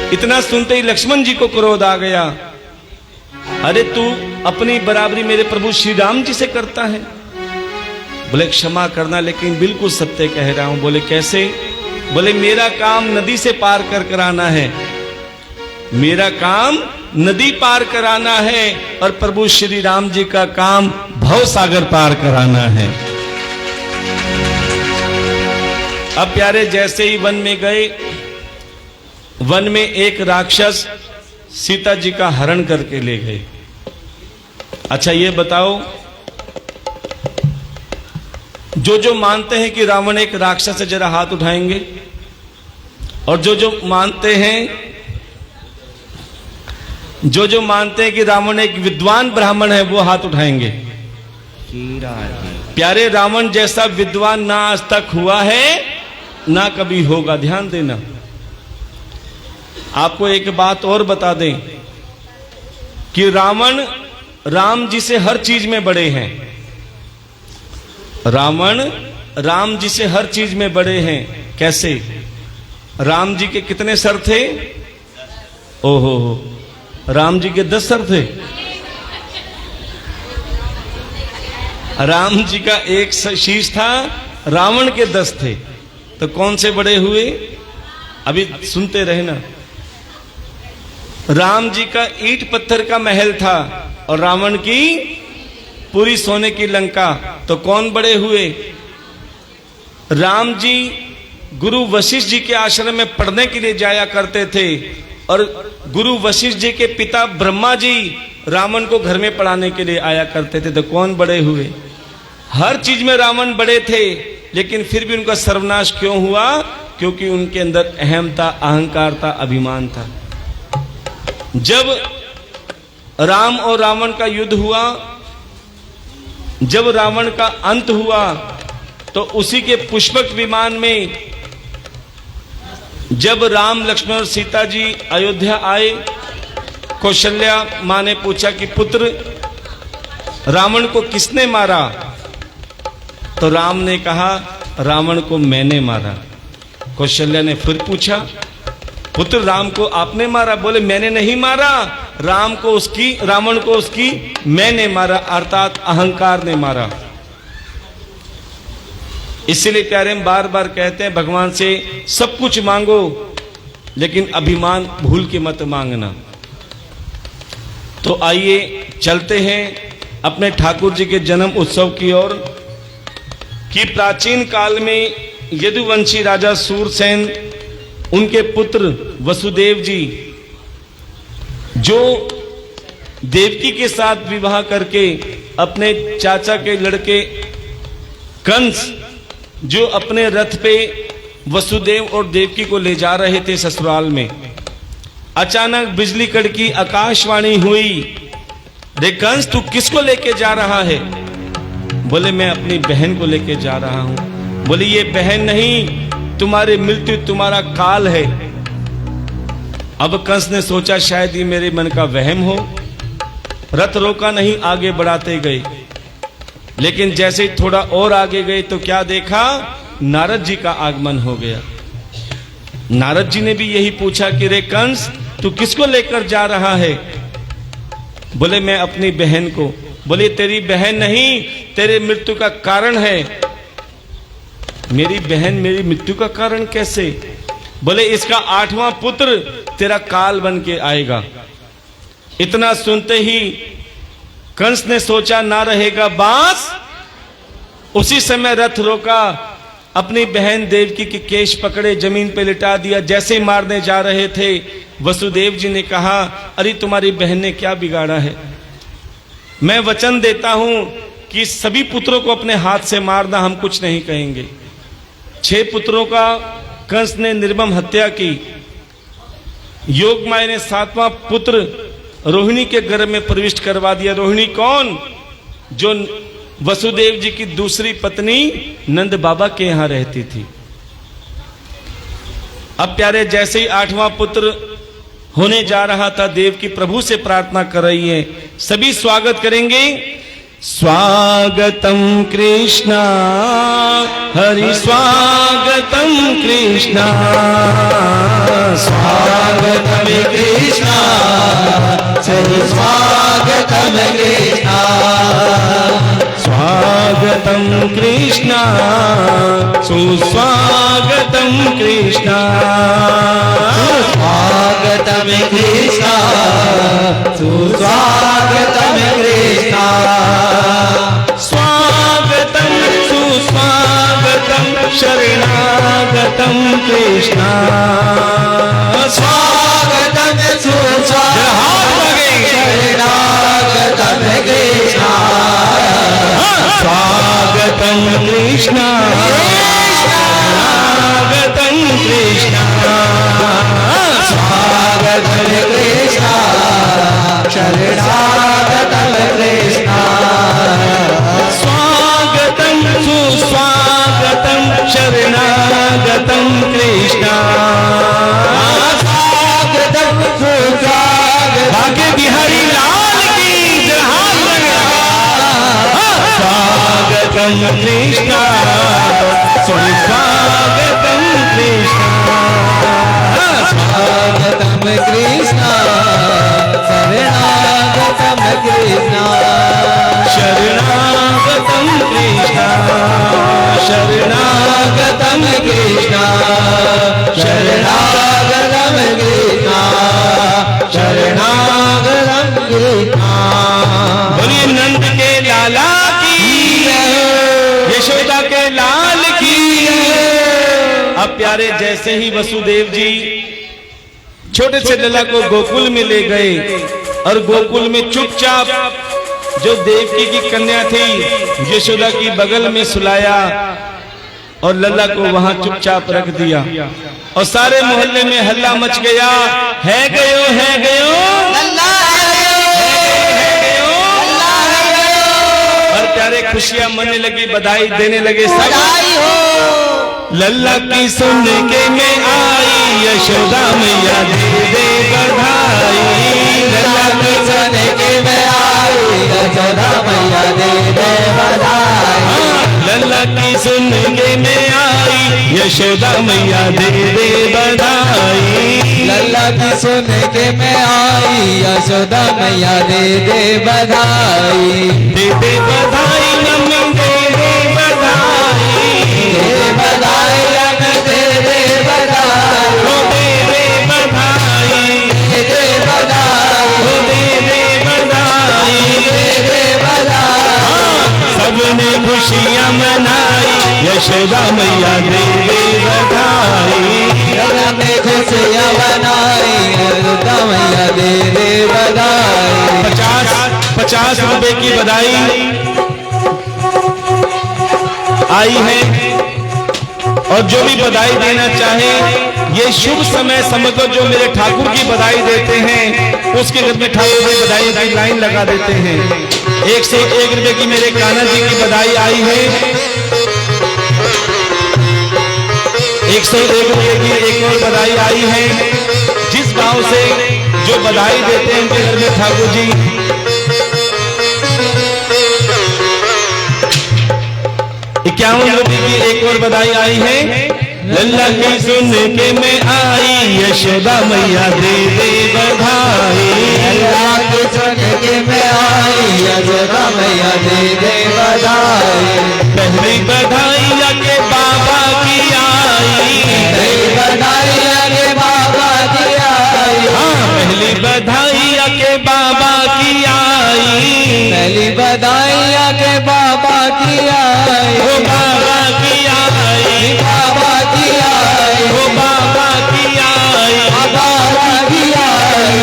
S1: इतना सुनते ही लक्ष्मण जी को क्रोध आ गया। अरे तू अपनी बराबरी मेरे प्रभु श्री राम जी से करता है। बोले क्षमा करना, लेकिन बिल्कुल सत्य कह रहा हूं। बोले कैसे? बोले मेरा काम नदी से पार कर कराना है, मेरा काम नदी पार कराना है और प्रभु श्री राम जी का काम भव सागर पार कराना है। अब प्यारे, जैसे ही वन में गए, वन में एक राक्षस सीता जी का हरण करके ले गए। अच्छा ये बताओ, जो जो मानते हैं कि रावण एक राक्षस है जरा हाथ उठाएंगे, और जो जो मानते हैं कि रावण एक विद्वान ब्राह्मण है वो हाथ उठाएंगे। प्यारे, रावण जैसा विद्वान ना आज तक हुआ है ना कभी होगा। ध्यान देना। आपको एक बात और बता दें कि रावण राम जी से हर चीज में बड़े हैं। रावण राम जी से हर चीज में बड़े हैं। कैसे? राम जी के कितने सर थे? ओहो, राम जी के 10 सर थे। राम जी का एक शीश था, रावण के 10 थे। तो कौन से बड़े हुए? अभी सुनते रहे ना। राम जी का ईंट पत्थर का महल था और रावण की पूरी सोने की लंका। तो कौन बड़े हुए? राम जी गुरु वशिष्ठ जी के आश्रम में पढ़ने के लिए जाया करते थे और गुरु वशिष्ठ जी के पिता ब्रह्मा जी रावण को घर में पढ़ाने के लिए आया करते थे। तो कौन बड़े हुए? हर चीज में रावण बड़े थे, लेकिन फिर भी उनका सर्वनाश क्यों हुआ? क्योंकि उनके अंदर अहम था, अहंकार था, अभिमान था। जब राम और रावण का युद्ध हुआ, जब रावण का अंत हुआ, तो उसी के पुष्पक विमान में जब राम, लक्ष्मण और सीता जी अयोध्या आए, कौशल्या मां ने पूछा कि पुत्र, रावण को किसने मारा? तो राम ने कहा रावण को मैंने मारा। कौशल्या ने फिर पूछा, पुत्र राम को आपने मारा? बोले मैंने नहीं मारा, रावण को उसकी मैंने मारा, अर्थात अहंकार ने मारा। इसलिए प्यारे हम बार बार कहते हैं भगवान से सब कुछ मांगो, लेकिन अभिमान भूल के मत मांगना। तो आइए चलते हैं अपने ठाकुर जी के जन्म उत्सव की ओर। कि प्राचीन काल में यदुवंशी राजा सूरसेन, उनके पुत्र वसुदेव जी, जो देवकी के साथ विवाह करके अपने चाचा के लड़के कंस, जो अपने रथ पे वसुदेव और देवकी को ले जा रहे थे ससुराल में, अचानक बिजली कड़की, आकाशवाणी हुई, रे कंस तू किसको लेके जा रहा है? बोले मैं अपनी बहन को लेके जा रहा हूं। बोले ये बहन नहीं, तुम्हारी मृत्यु तुम्हारा काल है। अब कंस ने सोचा शायद ये मेरे मन का वहम हो, रथ रोका नहीं, आगे बढ़ाते गए। लेकिन जैसे ही थोड़ा और आगे गए तो क्या देखा, नारद जी का आगमन हो गया। नारद जी ने भी यही पूछा कि रे कंस तू किसको लेकर जा रहा है? बोले मैं अपनी बहन को। बोले तेरी बहन नहीं, तेरे मृत्यु का कारण है। मेरी बहन मेरी मृत्यु का कारण कैसे? बोले इसका 8वां पुत्र तेरा काल बन के आएगा। इतना सुनते ही कंस ने सोचा ना रहेगा बांस, उसी समय रथ रोका, अपनी बहन देवकी के केश पकड़े जमीन पे लिटा दिया। जैसे मारने जा रहे थे वसुदेव जी ने कहा, अरे तुम्हारी बहन ने क्या बिगाड़ा है? मैं वचन देता हूं कि सभी पुत्रों को अपने हाथ से मारना, हम कुछ नहीं कहेंगे। 6 पुत्रों का कंस ने निर्मम हत्या की। योगमाया ने 7वां पुत्र रोहिणी के गर्भ में प्रविष्ट करवा दिया। रोहिणी कौन? जो वसुदेव जी की दूसरी पत्नी नंद बाबा के यहां रहती थी। अब प्यारे जैसे ही 8वां पुत्र होने जा रहा था, देवकी प्रभु से प्रार्थना कर रही है। सभी स्वागत करेंगे। स्वागतम कृष्णा हरि स्वागतम कृष्णा,
S2: स्वागतम कृष्णा हरि स्वागतम कृष्णा,
S1: स्वागतम कृष्णा सुस्वागतम कृष्णा,
S2: स्वागतम कृष्णा सुस्वागतम कृष्णा,
S1: स्वागतम सुस्वागतम शरणागतम कृष्णा,
S2: स्वागतम सुस्वागतम शरणागतम कृष्णा,
S1: स्वागतम कृष्णा स्वागतम कृष्णा,
S2: स्वागतम कृष्णा शरणागतम कृष्णा,
S1: स्वागतम सुस्वागतम शरणागतम कृष्णा,
S2: स्वागतम सुस्वागतम
S1: भाग्य बिहारी लाल की जय। स्वागतम कृष्णा सुस्वागतम कृष्णा,
S2: स्वागतम कृष्णा शरणागतम कृष्णा,
S1: शरणागतम कृष्णा
S2: शरणागतम कृष्णा, शरणागतम कृष्णा, शरणागतम कृष्णा।
S1: बोलिए नंद के लाला की, यशोदा के लाल की। अब प्यारे जैसे ही वसुदेव जी छोटे से लला को गोकुल में ले गए और गोकुल में चुपचाप जो देवकी की कन्या थी यशोदा की बगल में सुलाया और लला को वहां चुपचाप रख दिया। और सारे मोहल्ले में हल्ला मच गया, है गयो है गयो और प्यारे खुशियां मनने लगी, बधाई देने लगे सब। लल्ला की सुन के मैं आई, यशोदा मैया दे दे बधाई।
S2: लल्ला की सुन के मैं आई, यशोदा मैया दे दे बधाई।
S1: लल्ला की सुन के मैं आई, यशोदा मैया दे दे बधाई।
S2: लल्ला की सुन के मैं आई, यशोदा मैया दे दे बधाई।
S1: दे दे बधाई मम्मी दे दे बधाई,
S2: दे दे बधाई रंग दे दे बधाई,
S1: ओ दे दे बधाई,
S2: दे दे बधाई,
S1: ओ दे दे बधाई।
S2: दे दे बधाई।
S1: सबने खुशियाँ मनाई, यशोदा मैया दे दे बधाई।
S2: सबने खुशियाँ बनाई, यशोदा मैया दे दे बधाई।
S1: 50 रुपए की बधाई आई है, और जो भी बधाई देना चाहे ये शुभ समय समझो। जो मेरे ठाकुर की बधाई देते हैं उसके घर में ठाकुर की बधाई की लाइन लगा देते हैं। 101 रुपए की मेरे कान्हा जी की बधाई आई है। 101 रुपए की एक और बधाई आई है। जिस गांव से जो बधाई देते हैं उनके घर में ठाकुर जी 51 रुपए की एक और बधाई आई है। लल्ला की सुन के मैं आई, यशोदा मैया दे दे बधाई।
S2: लल्ला की सुन के मैं आई, यशोदा मैया दे दे बधाई।
S1: पहली बधाई आके बाबा की आई,
S2: पहली बधाई आगे बाबा की आई।
S1: हाँ पहली बधाई आके बाबा की आई।
S2: पहली बधाई आगे बाबा की आई।
S1: वो बाबा की आई,
S2: बाबा की आई,
S1: वो बाबा की आई।
S2: बाबा की आई।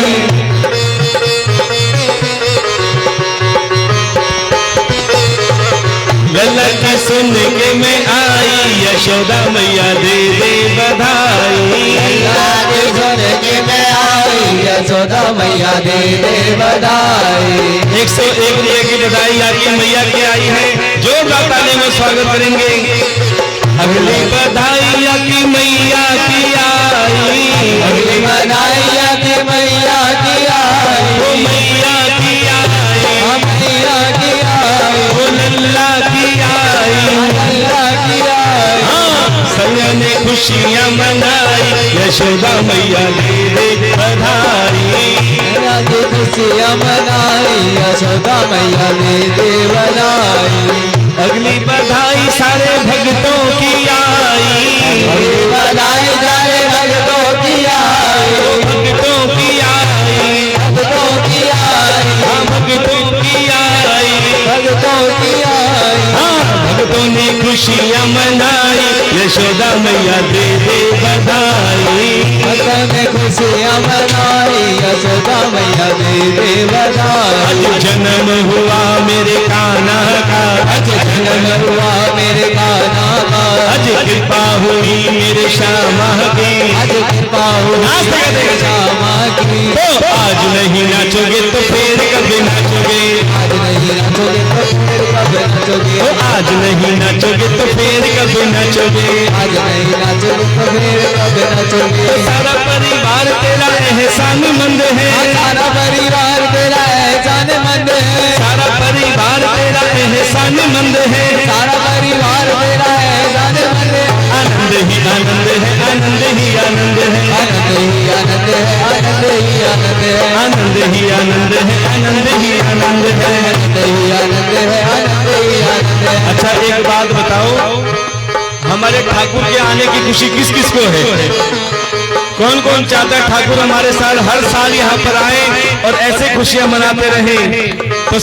S1: लल्ला की सुन के मैं आई, यशोदा मैया दे दे बधाई।
S2: लल्ला की सुन के मैं आई, यशोदा मैया दे दे बधाई।
S1: 101 रुपए की बधाई आपकी मैया की आई है। जोरदार ताली में स्वागत करेंगे। अगली बधाई आपकी मैया की आई,
S2: अगली बधाई आगे मैया की आई।
S1: वो मैया की आई,
S2: मैया की आई,
S1: वो लल्ला की आई।
S2: लल्ला की आई।
S1: हाँ संग ने खुशियाँ मनाई, यशोदा मैया दे दे बधाई।
S2: आज खुशियाँ मनाई, यशोदा मैया दे दे बधाई।
S1: अगली बधाई सारे भक्तों की आई,
S2: अगली बधाई सारे भक्तों की आई।
S1: भक्तों की आई,
S2: भक्तों की आई,
S1: हाँ भक्तों की आई।
S2: भक्तों की आई।
S1: हाँ भक्तों ने खुशियाँ मनाई, यशोदा मैया दे दे बधाई।
S2: भक्तों ने खुशियाँ मनाई, यशोदा मैया दे दे बधाई।
S1: आज जन्म हुआ मेरे कान्हा का,
S2: आज जन्म हुआ मेरे कान्हा का।
S1: आज कृपा हुई मेरे श्यामा की।
S2: आज कृपा
S1: नाच
S2: हुई
S1: देगा।
S2: श्यामा की।
S1: तो आज नहीं नाचोगे तो फिर कभी नाचोगे।
S2: आज नहीं नाचोगे तो फिर कब नाचोगे।
S1: तो आज नहीं नाचोगे तो फिर कभी नाचोगे।
S2: आज नहीं नाचोगे तो फिर कब नाचोगे।
S1: सारा परिवार तेरा एहसानमंद है,
S2: सारा परिवार तेरा एहसानमंद है।
S1: सारा परिवार तेरा एहसानमंद है।
S2: सारा परिवार तेरा एहसानमंद है।
S1: आनंद ही आनंद है, आनंद ही आनंद है,
S2: आनंद ही आनंद है, आनंद ही आनंद है।
S1: आनंद ही आनंद है, आनंद ही आनंद है।
S2: आनंद ही आनंद है, आनंद ही आनंद है।
S1: अच्छा एक बात बताओ, हमारे ठाकुर के आने की खुशी किस किस को है? कौन कौन चाहता है ठाकुर हमारे साथ हर साल यहाँ पर आए और ऐसे खुशियां मनाते रहे?